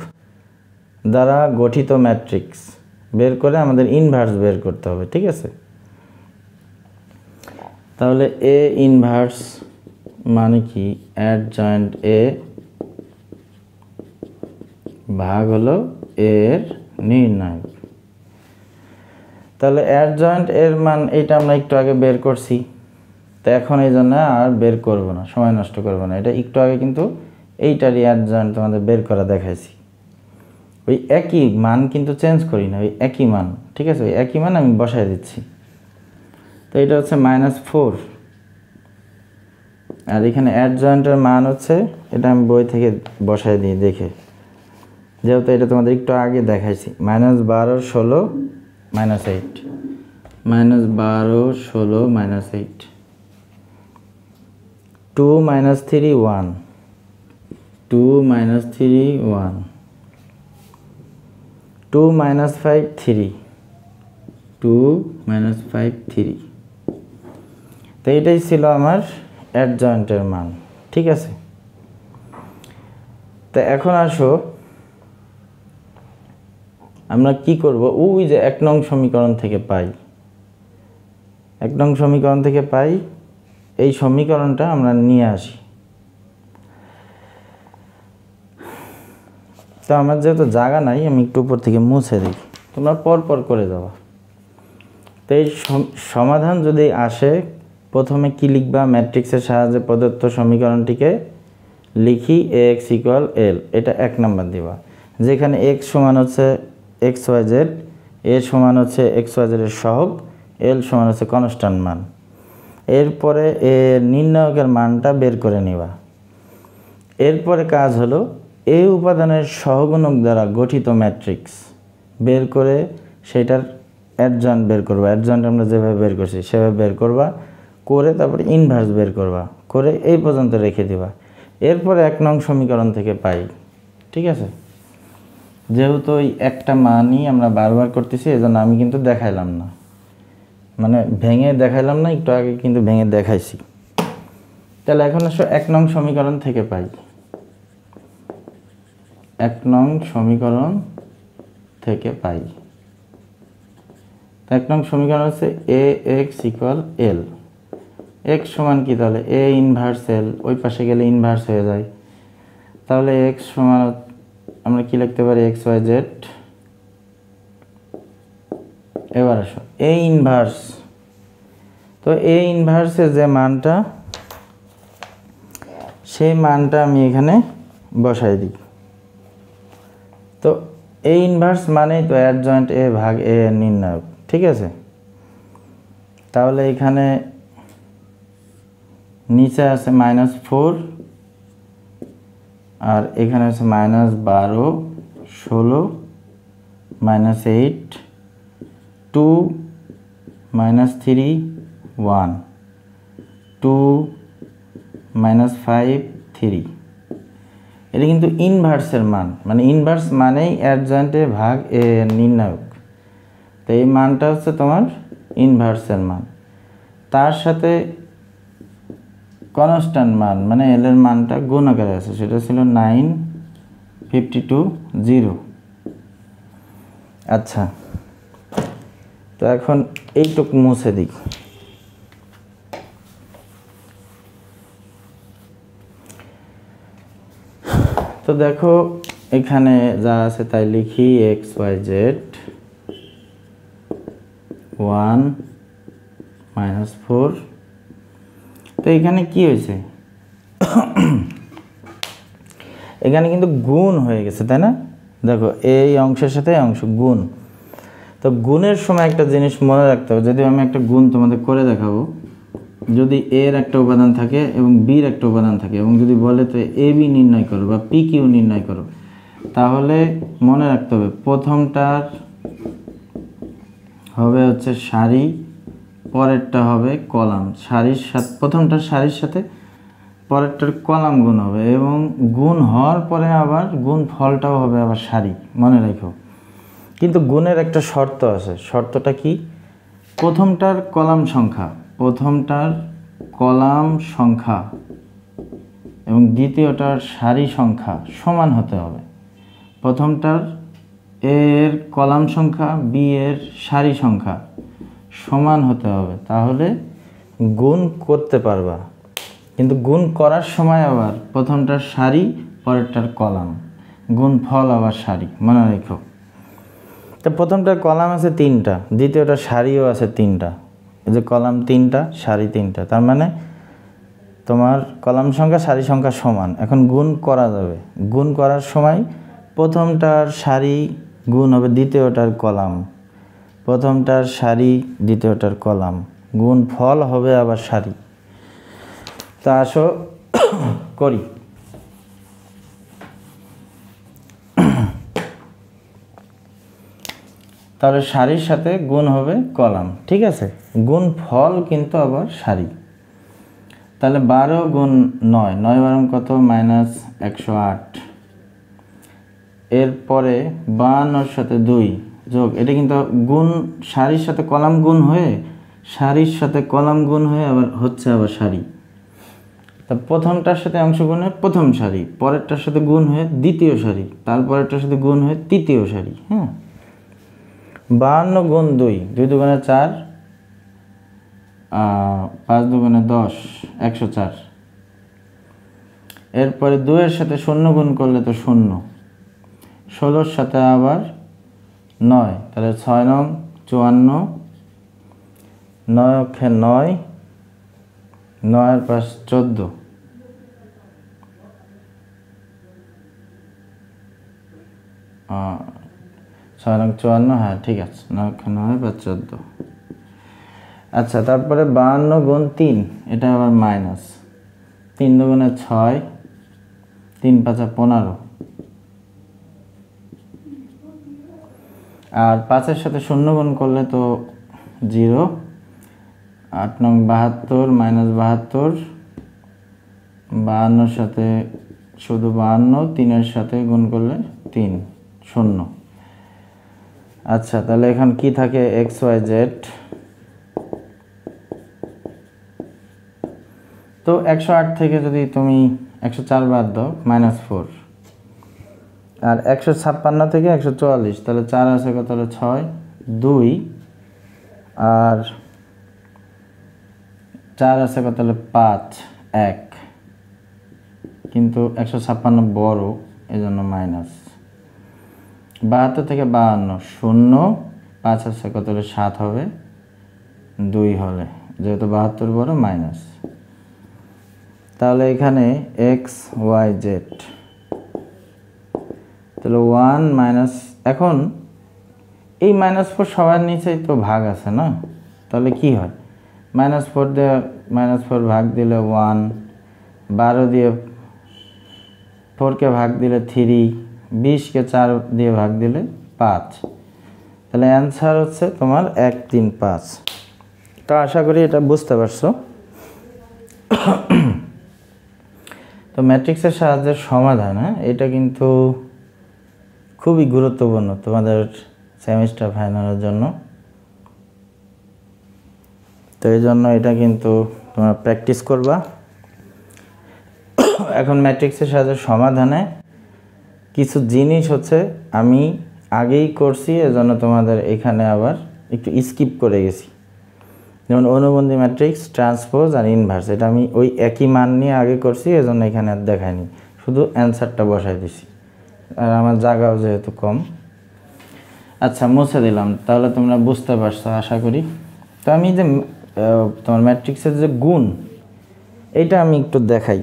দ্বারা গঠিত ম্যাট্রিক্স বের করে আমাদের ইনভার্স বের করতে হবে, ঠিক আছে। তাহলে a ইনভার্স মানে কি অ্যাডজয়েন্ট এ ভাগ হলো এর নির্ণায়ক। তাহলে অ্যাডজয়েন্ট এর মান এটা আমরা একটু আগে বের করছি, তো এখন এই জন্য আর বের করব না, সময় নষ্ট করব না। এটা একটু আগে কিন্তু এইটারই অ্যাডজয়েন্ট তোমাদের বের করা দেখাইছি। ওই একই মান কিন্তু চেঞ্জ করি না, ওই একই মান, ঠিক আছে, ওই একই মান আমি বসাই দিচ্ছি। তো এটা হচ্ছে -4, আর এখানে অ্যাডজয়েন্টের মান হচ্ছে, এটা আমি বই থেকে বসাই দিই দেখে, যেহেতু এটা তোমাদের একটু আগে দেখাইছি। -12 16 -8, -12 16 -8, 2 -3 1, 2 -3 1, 2 -5 3, 2 -5 3। তো এটাই ছিল আমার অ্যাডজয়েন্টের মান, ঠিক আছে। তো এখন আসো আমরা কি করব, ওই যে 1 নং সমীকরণ থেকে পাই, 1 নং সমীকরণ থেকে পাই, এই সমীকরণটা আমরা নিয়ে আসি। তো আমার যেহেতু জায়গা নাই, আমি একটু উপর থেকে মুছে দিই, তোমরা পর করে যাবা। তো এই সমাধান যদি আসে, প্রথমে কি লিখবা, ম্যাট্রিক্সের সাহায্যে প্রদত্ত সমীকরণটিকে লিখি ax = l, এটা 1 নাম্বার দিবা। যেখানে x সমান হচ্ছে xyz, a সমান হচ্ছে xyz এর সহগ, l সমান হচ্ছে কনস্ট্যান্ট মান। এরপরে নির্ণায়কের মানটা বের করে নিবা। এরপরে কাজ হলো এই উপাদানের সহগুণক দ্বারা গঠিত ম্যাট্রিক্স বের করে সেটার অ্যাডজয়েন্ট বের করবা। অ্যাডজয়েন্ট আমরা যেভাবে বের করছি সেভাবে বের করবা, করে তারপরে ইনভার্স বের করবা, করে এই পর্যন্ত রেখে দিবা। এরপরে 1 নং সমীকরণ থেকে পাই, ঠিক আছে। যেহেতু ওই একটা মানই আমরা বারবার করতেছি, এজন্য আমি কিন্তু দেখাইলাম না, মানে ভেঙে দেখাইলাম না, একটু আগে কিন্তু ভেঙে দেখাইছি। তাহলে এখন আসো 1 নং সমীকরণ থেকে পাই। 1 নং সমীকরণ থেকে পাই, 1 নং সমীকরণ হচ্ছে ax = l। x সমান কি, তাহলে a ইনভার্স l, ওই পাশে গেলে ইনভার্স হয়ে যায়। তাহলে x সমান আমরা কি লিখতে পারি, xyz। এবার আসো a ইনভার্স, তো a ইনভার্সের যে মানটা, সেই মানটা আমি এখানে বসাই দিই। তো a ইনভার্স মানেই তো অ্যাডজয়েন্ট a ভাগ a এর নির্ণায়ক, ঠিক আছে। তাহলে এখানে নিচে আছে -4, আর এখানে আছে -12 16 -8, 2 -3 1, 2 -5 3। এটা কিন্তু ইনভার্সের মান, মানে ইনভার্স মানেই অ্যাডজয়েন্ট এ ভাগ এ এর নির্ণায়ক। তো এই মানটা হচ্ছে তোমার ইনভার্সের মান, তার সাথে কনস্ট্যান্ট মান মানে এল এর মানটা গুণ আকারে আছে, সেটা ছিল 952 0। আচ্ছা, তো এখন এইটুকু মুছে দিই। তো দেখো এখানে যা আছে তাই লিখি, xyz 1 -4। তো এখানে কি হয়েছে, এখানে কিন্তু গুণ হয়ে গেছে, তাই না। দেখো এই অংশের সাথে এই অংশ গুণ। তো গুণের সময় একটা জিনিস মনে রাখতে হবে, যদি আমি একটা গুণ তোমাদের করে দেখাবো, যদি এর একটা উপাদান থাকে এবং বির একটা উপাদান থাকে, এবং যদি বলে তো এ বি নির্ণয় করো বা পি কিউ নির্ণয় করো, তাহলে মনে রাখতে হবে প্রথমটার হবে হচ্ছে সারি, পরেরটা হবে কলাম। সারির সাথে প্রথমটার সারির সাথে পরেরটার কলাম গুণ হবে, এবং গুণ হওয়ার পরে আবার গুণ ফলটাও হবে আবার সারি, মনে রাখো। কিন্তু গুণের একটা শর্ত আছে, শর্তটা কি, প্রথমটার কলাম সংখ্যা এবং দ্বিতীয়টার সারি সংখ্যা সমান হতে হবে। প্রথমটার এর কলাম সংখ্যা, বি এর সারি সংখ্যা সমান হতে হবে, তাহলে গুণ করতে পারবা। কিন্তু গুণ করার সময় আবার প্রথমটার সারি পরেরটার কলাম, গুণ ফল আবার সারি, মনে রেখো। তো প্রথমটার কলাম আছে 3টা, দ্বিতীয়টার সারিও আছে 3টা। এই যে কলাম 3টা, সারি 3টা, তার মানে তোমার কলাম সংখ্যা সারি সংখ্যা সমান। এখন গুণ করা যাবে, গুণ করার সময় প্রথমটার সারি গুণ হবে দ্বিতীয়টার কলাম, প্রথমটার সারি দ্বিতীয়টার কলাম, গুণ ফল হবে আবার সারি। তা আসো করি। তাহলে সারির সাথে গুণ হবে কলাম, ঠিক আছে। গুণ ফল কিন্তু আবার সারি। তাহলে 12 গুণ 9, 9 বারং কত? -108। এরপরে 52 সাথে 2 যোগ, এটা কিন্তু গুণ সারির সাথে কলাম গুণ হয়ে, সারির সাথে কলাম গুণ হয়ে আবার হচ্ছে আবার সারি। তা প্রথমটার সাথে অংশ গুণ হয়ে প্রথম সারি, পরেরটার সাথে গুণ হয়ে দ্বিতীয় সারি, তারপরেরটার সাথে গুণ হয়ে তৃতীয় সারি। হ্যাঁ, 52 গুণ 2, 2 দুগুণে 4, 5 দুগুণে 10, 104। এরপরে 2 এর সাথে 0 গুণ করলে তো 0, 16-র সাথে আবার 9, তাহলে 6 নং 54, 9 অক্ষে 9, 9 আর 5 14, 6 নং 54, হ্যাঁ ঠিক আছে, 9 অক্ষে 9 বা 14। আচ্ছা, তারপরে 52 গুণ 3, এটা আবার মাইনাস, 3 দুগুণে 6, 3 5 15, আর 5-এর সাথে 0 গুণ করলে তো 0, 8 নং 72 মাইনাস 72, 52-র সাথে শুধু 52, 3-এর সাথে গুণ করলে 3, 0। আচ্ছা, তাহলে এখন কি থাকে? XYZ। তো 108 থেকে যদি তুমি 104 বাদ দাও, -4, আর 156 থেকে 144, তাহলে 4 আছে কত? তাহলে 6, 2, আর 4 আছে কত? তাহলে 5, 1, কিন্তু 156 বড়, এই জন্য মাইনাস। 72 থেকে 52, 0, 5 আছে কত? তাহলে 7 হবে, 2 হলে, যেহেতু 72 বড়, মাইনাস। তাহলে এখানে XYZ, তাহলে 1 মাইনাস, এখন এই -4 সবার নিচেই তো ভাগ আছে না, তাহলে কি হয়? -4 দিয়ে -4 ভাগ দিলে 1, 12 দিয়ে 4-কে ভাগ দিলে 3, 20-কে 4 দিয়ে ভাগ দিলে 5। তাহলে অ্যান্সার হচ্ছে তোমার 1 3 5। তো আশা করি এটা বুঝতে পারছো। তো ম্যাট্রিক্সের সাহায্যে সমাধান, হ্যাঁ, এটা কিন্তু খুবই গুরুত্বপূর্ণ তোমাদের সেমিস্টার ফাইনালের জন্য। তো এই জন্য এটা কিন্তু তোমরা প্র্যাকটিস করবা। এখন ম্যাট্রিক্সের সাহায্যে সমাধানে কিছু জিনিস হচ্ছে আমি আগেই করছি, এজন্য তোমাদের এখানে আবার একটু স্কিপ করে গেছি। যেমন অনুবন্ধী ম্যাট্রিক্স, ট্রান্সপোজ আর ইনভার্স, এটা আমি ওই একই মান নিয়ে আগে করছি, এজন্য এখানে আর দেখাইনি, শুধু অ্যান্সারটা বসাই দিছি, আর আমার জায়গাও যেহেতু কম। আচ্ছা, মুছে দিলাম। তাহলে তোমরা বুঝতে পারছো আশা করি। তো আমি যে তোমার ম্যাট্রিক্সের যে গুণ, এটা আমি একটু দেখাই।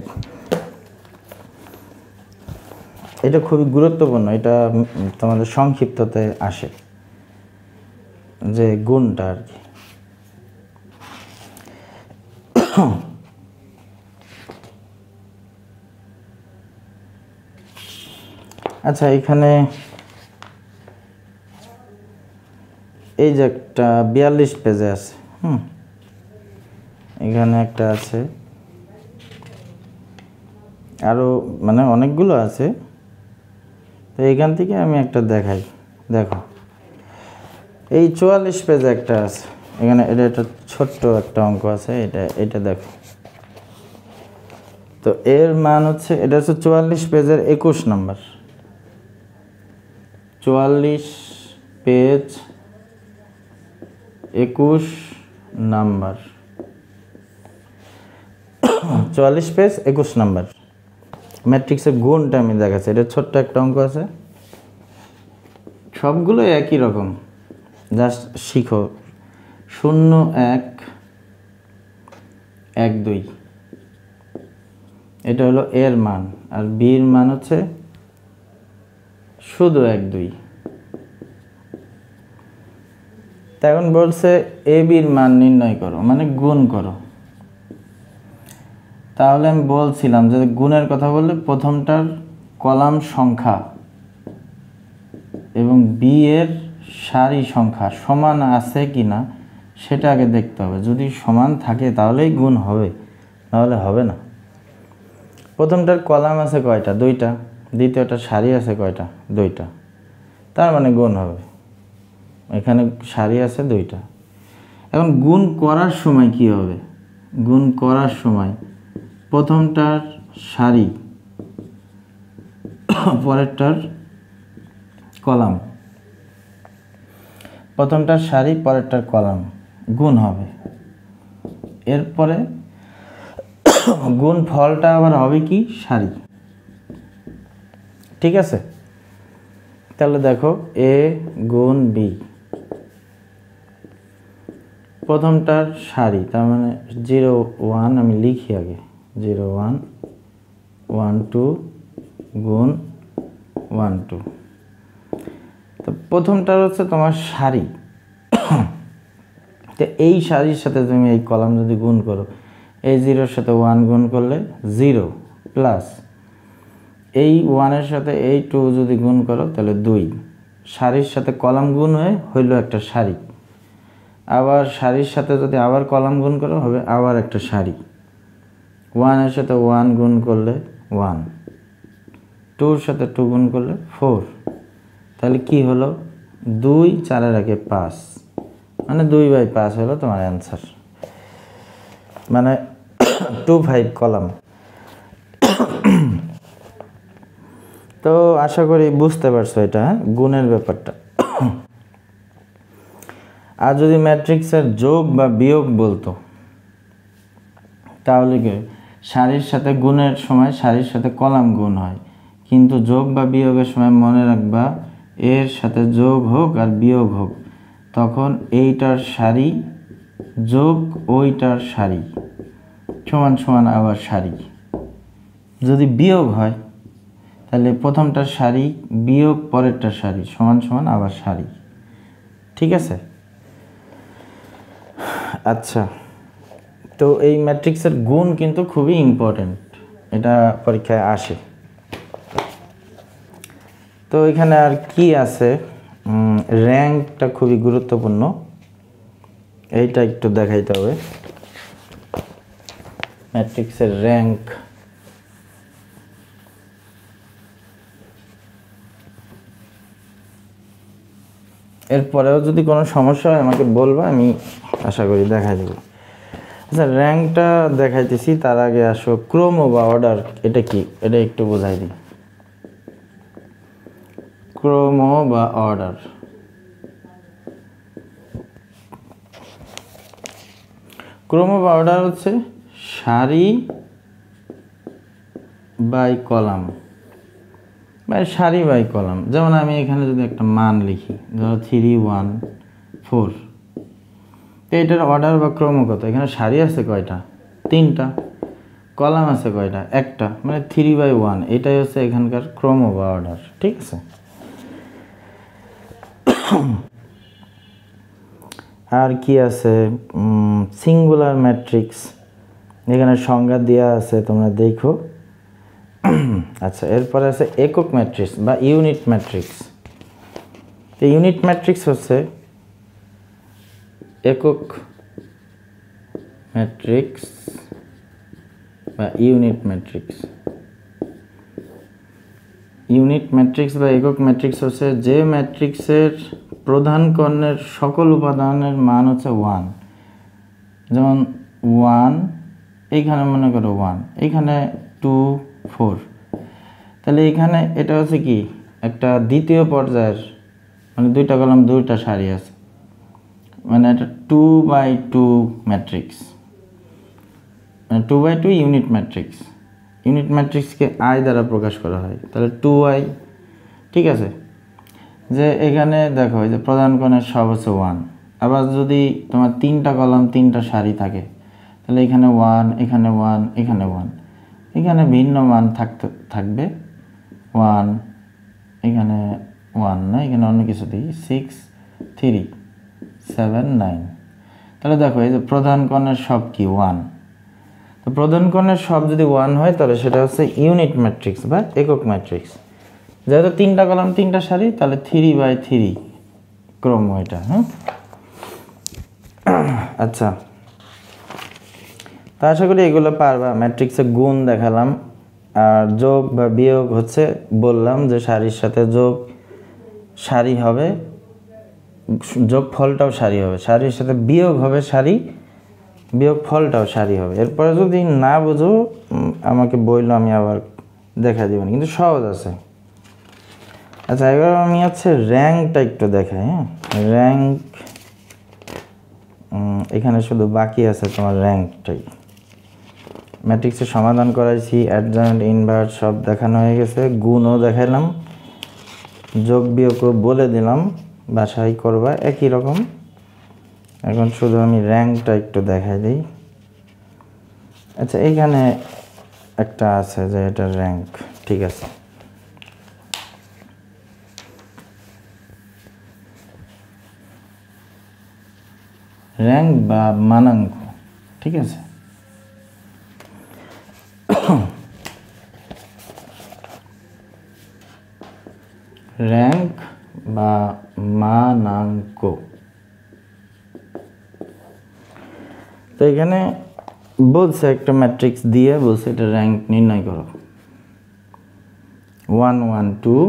এটা খুবই গুরুত্বপূর্ণ, এটা তোমাদের সংক্ষিপ্ততে আসে যে গুণটা আর কি। আচ্ছা, এখানে এই যে একটা 42 পেজে আছে, এখানে একটা আছে, আরও মানে অনেকগুলো আছে। তো এখান থেকে আমি একটা দেখাই, দেখো এই 44 পেজে একটা আছে, এখানে এটা একটা ছোট্ট একটা অঙ্ক আছে, এটা দেখো। তো এর মান হচ্ছে, এটা হচ্ছে 44 পেজের 21 number, 44 page 21 number. 44 page 21 number ম্যাট্রিক্সের গুণটা আমি দেখাচ্ছি। এটা ছোট্ট একটা অঙ্ক আছে, সবগুলো একই রকম, জাস্ট শিখো। 0 1 1 2 এটা হলো এর মান, আর বির মান হচ্ছে শুধু 1 2। এখন বলছে এ বির মান নির্ণয় করো, মানে গুণ করো। তাহলে আমি বলছিলাম যে গুণের কথা বললে প্রথমটার কলাম সংখ্যা এবং বি এর সারি সংখ্যা সমান আছে কিনা সেটা আগে দেখতে হবে। যদি সমান থাকে তাহলেই গুণ হবে, নাহলে হবে না। প্রথমটার কলাম আছে কয়টা? 2টা। দ্বিতীয়টা সারি আছে কয়টা? 2টা। তার মানে গুণ হবে। এখানে সারি আছে 2টা। এখন গুণ করার সময় কি হবে? গুণ করার সময় প্রথমটার সারি পরেরটার কলাম, প্রথমটার সারি পরেরটার কলাম গুণ হবে। এরপরে গুণ ফলটা আবার হবে কি? সারি। ঠিক আছে, তাহলে দেখো এ গুণ বি, প্রথমটার সারি, তার মানে 0 1 আমি লিখি আগে, 0 1 1 2 গুণ 1 2। তো প্রথমটার হচ্ছে তোমার সারি, তো এই সারির সাথে তুমি এই কলাম যদি গুণ করো, এই 0-র সাথে 1 গুণ করলে 0 প্লাস এই 1-এর সাথে এই 2 যদি গুণ করো তাহলে 2। সারির সাথে কলাম গুণ হয়ে হইল একটা সারি। আবার সারির সাথে যদি আবার কলাম গুণ করো হবে আবার একটা সারি। 1-এর সাথে 1 গুণ করলে 1, 2-র সাথে 2 গুণ করলে 4। তাহলে কি হলো? 2 4-এর আগে 5, মানে 2/5 হলো তোমার অ্যান্সার, মানে 2 5 কলাম। তো আশা করি বুঝতে পারছো এটা, গুণের ব্যাপারটা। আর যদি ম্যাট্রিক্সের যোগ বা বিয়োগ বলতো তাহলে কি? সারির সাথে গুণের সময় সারির সাথে কলাম গুণ হয়, কিন্তু যোগ বা বিয়োগের সময় মনে রাখবা এর সাথে যোগ হোক আর বিয়োগ হোক তখন এইটার সারি যোগ ওইটার সারি সমান সমান আবার সারি। যদি বিয়োগ হয় তাহলে প্রথমটার সারি বিয়োগ পরেরটার সারি সমান সমান আবার সারি। ঠিক আছে? আচ্ছা, তো এই ম্যাট্রিক্সের গুণ কিন্তু খুবই ইম্পর্টেন্ট, এটা পরীক্ষায় আসে। তো এখানে আর কি আছে? র্যাঙ্কটা খুবই গুরুত্বপূর্ণ, এইটা একটু দেখাইতে হবে। ম্যাট্রিক্সের র্যাঙ্ক, এরপরেও যদি কোনো সমস্যা হয় আমাকে বলবা, আমি আশা করি দেখাই দেবো। আচ্ছা, র্যাঙ্কটা দেখাইতেছি, তার আগে আসো ক্রম বা অর্ডার এটা কি, এটা একটু বোঝাই দিই। ক্রম বা অর্ডার, ক্রম বা অর্ডার হচ্ছে সারি বাই কলাম, বা সারি বাই কলাম। যেমন আমি এখানে যদি একটা মান লিখি, ধরো 3 1 4, তো এটার অর্ডার বা ক্রম কত? এখানে সারি আছে কয়টা? 3টা। কলাম আছে কয়টা? একটা, মানে 3/1। এটাই হচ্ছে এখানকার ক্রম বা অর্ডার। ঠিক আছে? আর কি আছে? সিঙ্গুলার ম্যাট্রিক্স, এখানে সংজ্ঞা দেওয়া আছে, তোমরা দেখো। আচ্ছা, এরপরে আছে একক ম্যাট্রিক্স বা ইউনিট ম্যাট্রিক্স। এই ইউনিট ম্যাট্রিক্স হচ্ছে একক ম্যাট্রিক্স বা ইউনিট ম্যাট্রিক্স। ইউনিট ম্যাট্রিক্স বা একক ম্যাট্রিক্স হচ্ছে যে ম্যাট্রিক্সের প্রধান কর্ণের সকল উপাদানের মান হচ্ছে 1। যেমন 1, এইখানে মনে করো 1, এইখানে 2 4, তাহলে এখানে এটা হচ্ছে কি একটা দ্বিতীয় পর্যায়ের, মানে 2টা কলাম 2টা সারি আছে, মানে এটা 2/2 ম্যাট্রিক্স। 2/2 unit matrix. ইউনিট ম্যাট্রিক্সকে আই দ্বারা প্রকাশ করা হয়, তাহলে 2i। ঠিক আছে, যে এখানে দেখো এই যে প্রধান কোণের সব হচ্ছে 1। আবার যদি তোমার 3টা কলাম 3টা সারি থাকে, তাহলে এখানে 1, এখানে 1, এখানে 1, এখানে ভিন্ন মান থাকবে 1, এখানে 1 না, এখানে অন্য কিছু দিই 6, 3, 7, 9। তাহলে দেখো এই যে প্রধান কোণের সব কি 1। তো প্রধান কোণের সব যদি 1 হয় তাহলে সেটা হচ্ছে ইউনিট ম্যাট্রিক্স বা একক ম্যাট্রিক্স। যেহেতু 3টা কলাম 3টা সারি, তাহলে 3/3 ক্রম এটা। হ্যাঁ, আচ্ছা, তা আশা করি এগুলো পারবা। ম্যাট্রিক্সে গুণ দেখালাম, আর যোগ বা বিয়োগ হচ্ছে বললাম যে সারির সাথে যোগ সারি হবে, যোগ ফলটাও সারি হবে, সারির সাথে বিয়োগ হবে সারি, বিয়োগ ফলটাও সারি হবে। এরপরে যদি না বুঝো আমাকে বললো, আমি আবার দেখা দিবেন, কিন্তু সহজ আছে। আচ্ছা, এবার আমি হচ্ছে র্যাঙ্কটা একটু দেখাই। হ্যাঁ, র্যাঙ্ক এখানে শুধু বাকি আছে তোমার র্যাঙ্কটাই। ম্যাট্রিক্সের সমাধান করাইছি, অ্যাডজয়েন্ট ইনভার্স সব দেখানো হয়ে গেছে, গুণও দেখাইলাম, যোগ বিয়োগও বলে দিলাম, বাসায় করবা একই রকম। এখন শুধু আমি র্যাঙ্কটা একটু দেখাই দিই। আচ্ছা, এইখানে একটা আছে যে এটা র্যাঙ্ক, ঠিক আছে। র্যাঙ্ক বা মানাঙ্ক, ঠিক আছে। র্যাঙ্ক বা মানাঙ্ক, তো এখানে বলছে একটা ম্যাট্রিক্স দিয়ে বলছে এটা র্যাঙ্ক নির্ণয় করো। 1 1 2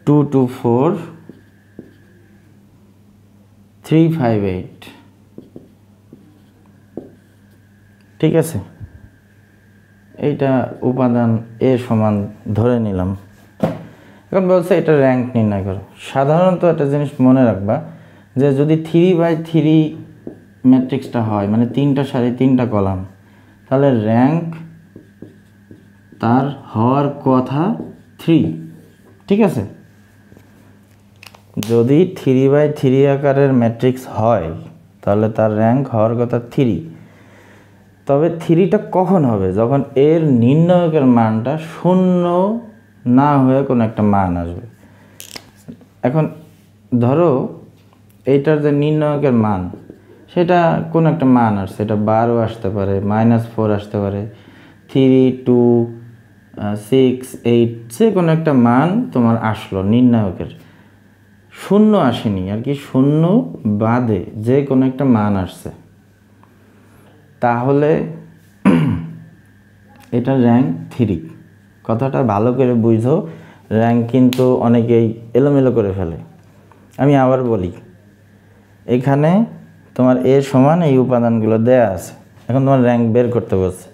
2 2 4 3 5 8, ঠিক আছে। এইটা উপাদান এ সমান ধরে নিলাম। এখন বলছে এটা র্যাঙ্ক নির্ণয় করো। সাধারণত একটা জিনিস মনে রাখবা, যে যদি 3/3 ম্যাট্রিক্সটা হয়, মানে 3টা সারি 3টা কলাম, তাহলে র্যাঙ্ক তার হওয়ার কথা 3, ঠিক আছে। যদি 3/3 আকারের ম্যাট্রিক্স হয় তাহলে তার র্যাঙ্ক হওয়ার কথা 3। তবে 3টা কখন হবে? যখন এর নির্ণায়কের মানটা 0 না হয়ে কোনো একটা মান আসবে। এখন ধরো এইটার যে নির্ণায়কের মান, সেটা কোনো একটা মান আসছে, এটা 12 আসতে পারে, -4 আসতে পারে, 3 2 6 8, যে কোনো একটা মান তোমার আসলো নির্ণায়কের, 0 আসেনি আর কি, 0 বাদে যে কোনো একটা মান আসছে, তাহলে এটা র্যাঙ্ক 3। কথাটা ভালো করে বুঝো, র্যাঙ্ক কিন্তু অনেকেই এলোমেলো করে ফেলে। আমি আবার বলি, এখানে তোমার এ সমান এই উপাদানগুলো দেয়া আছে, এখন তোমার র্যাঙ্ক বের করতে বলছে।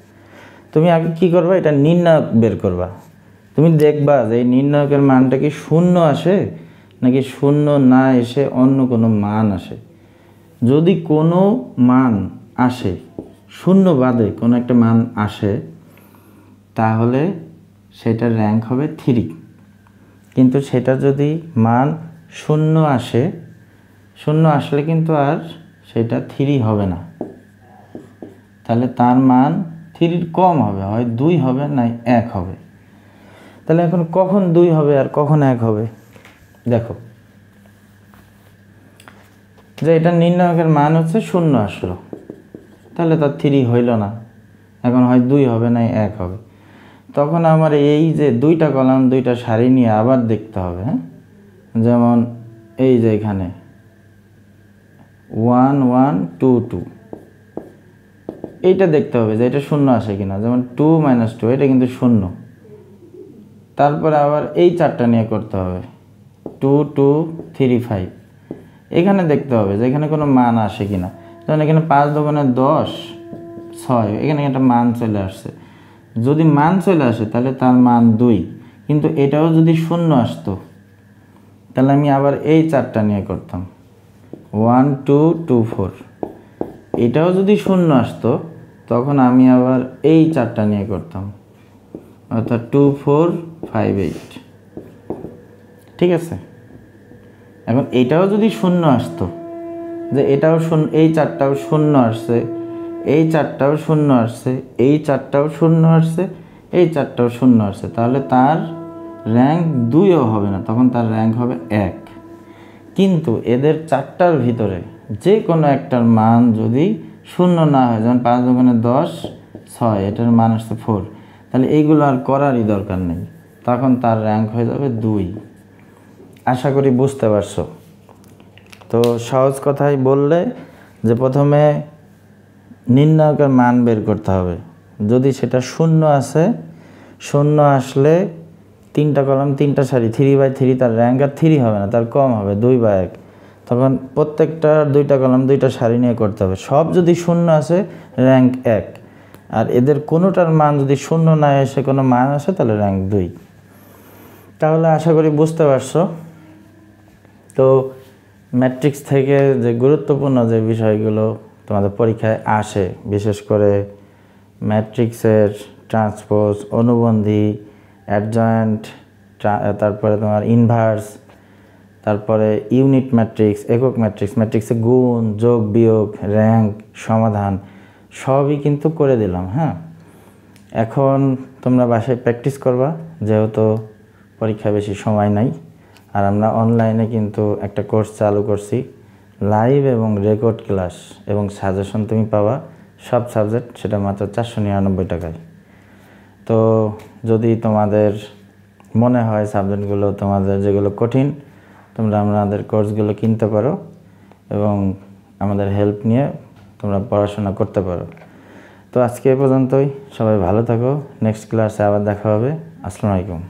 তুমি আগে কি করবা? এটা নির্ণায়ক বের করবা। তুমি দেখবা যে এই নির্ণায়কের মানটা কি 0 আসে নাকি 0 না এসে অন্য কোনো মান আসে। যদি কোনো মান আসে, 0 বাদে কোনো একটা মান আসে, তাহলে সেটার র্যাঙ্ক হবে 3। কিন্তু সেটা যদি মান 0 আসে, 0 আসলে কিন্তু আর সেটা 3 হবে না, তাহলে তার মান 3-র কম হবে, হয় 2 হবে না 1 হবে। তাহলে এখন কখন 2 হবে আর কখন 1 হবে? দেখো, যে এটা নির্ণায়কের মান হচ্ছে 0 আসলো, তাহলে তার 3 হইল না, এখন হয় 2 হবে না 1 হবে। তখন আমার এই যে 2টা কলাম 2টা সারি নিয়ে আবার দেখতে হবে। হ্যাঁ, যেমন এই যে এখানে 1 1 2 2, এইটা দেখতে হবে যে এটা 0 আসে কিনা, যেমন 2 - 2, এটা কিন্তু 0। তারপরে আবার এই 4টা নিয়ে করতে হবে, 2 2 3 5, এখানে দেখতে হবে যে এখানে কোনো মান আসে কিনা। যেমন এখানে 5 দোকানে 10 6, এখানে একটা মান চলে আসছে। যদি মান চলে আসে তাহলে তার মান 2, কিন্তু এটাও যদি 0 আসতো তাহলে আমি আবার এই 4টা নিয়ে করতাম, 1 2 2 4, এটাও যদি শূন্য আসতো তখন আমি আবার এই 4টা নিয়ে করতাম, অর্থাৎ 2 4 5 8। ঠিক আছে, এখন এটাও যদি শূন্য আসতো, যে এটাও শূন্য, এই 4টাও শূন্য আসছে, এই 4টাও শূন্য আসছে, এই 4টাও শূন্য আসছে, এই 4টাও শূন্য আসছে, তাহলে তার র্যাঙ্ক 2ও হবে না, তখন তার র্যাঙ্ক হবে 1। কিন্তু এদের 4টার ভিতরে যে কোনো একটার মান যদি শূন্য না হয়, যেমন 5 দুগুণে 10 6, এটার মান আসছে 4, তাহলে এইগুলো আর করারই দরকার নেই, তখন তার র্যাঙ্ক হয়ে যাবে 2। আশা করি বুঝতে পারছো। তো সহজ কথাই বললে যে প্রথমে নির্ণায়কের মান বের করতে হবে, যদি সেটা শূন্য আসে, শূন্য আসলে 3টা কলাম 3টা সারি, 3/3, তার র্যাঙ্ক আর 3 হবে না, তার কম হবে 2/1, তখন প্রত্যেকটা 2টা কলাম 2টা সারি নিয়ে করতে হবে। সব যদি শূন্য আসে র্যাঙ্ক 1, আর এদের কোনোটার মান যদি শূন্য না এসে কোনো মান আসে তাহলে র্যাঙ্ক 2। তাহলে আশা করি বুঝতে পারছো। তো ম্যাট্রিক্স থেকে যে গুরুত্বপূর্ণ যে বিষয়গুলো তোমাদের পরীক্ষায় আসে, বিশেষ করে ম্যাট্রিক্সের ট্রান্সপোজ, অনুবন্ধী, অ্যাডজয়েন্ট, তারপরে তোমার ইনভার্স, তারপরে ইউনিট ম্যাট্রিক্স, একক ম্যাট্রিক্স, ম্যাট্রিক্সে গুণ, যোগ, বিয়োগ, র্যাঙ্ক, সমাধান সবই কিন্তু করে দিলাম। হ্যাঁ, এখন তোমরা বাসায় প্র্যাকটিস করবা, যেহেতু পরীক্ষা বেশি সময় নাই। আর আমরা অনলাইনে কিন্তু একটা কোর্স চালু করছি, লাইভ এবং রেকর্ড ক্লাস এবং সাজেশন তুমি পাবা সব সাবজেক্ট, সেটা মাত্র 499 টাকায়। তো যদি তোমাদের মনে হয় সাবজেক্টগুলো তোমাদের যেগুলো কঠিন, তোমরা আমাদের কোর্সগুলো কিনতে পারো এবং আমাদের হেল্প নিয়ে তোমরা পড়াশোনা করতে পারো। তো আজকে এ পর্যন্তই, সবাই ভালো থাকো, নেক্সট ক্লাসে আবার দেখা হবে। আসসালামু আলাইকুম।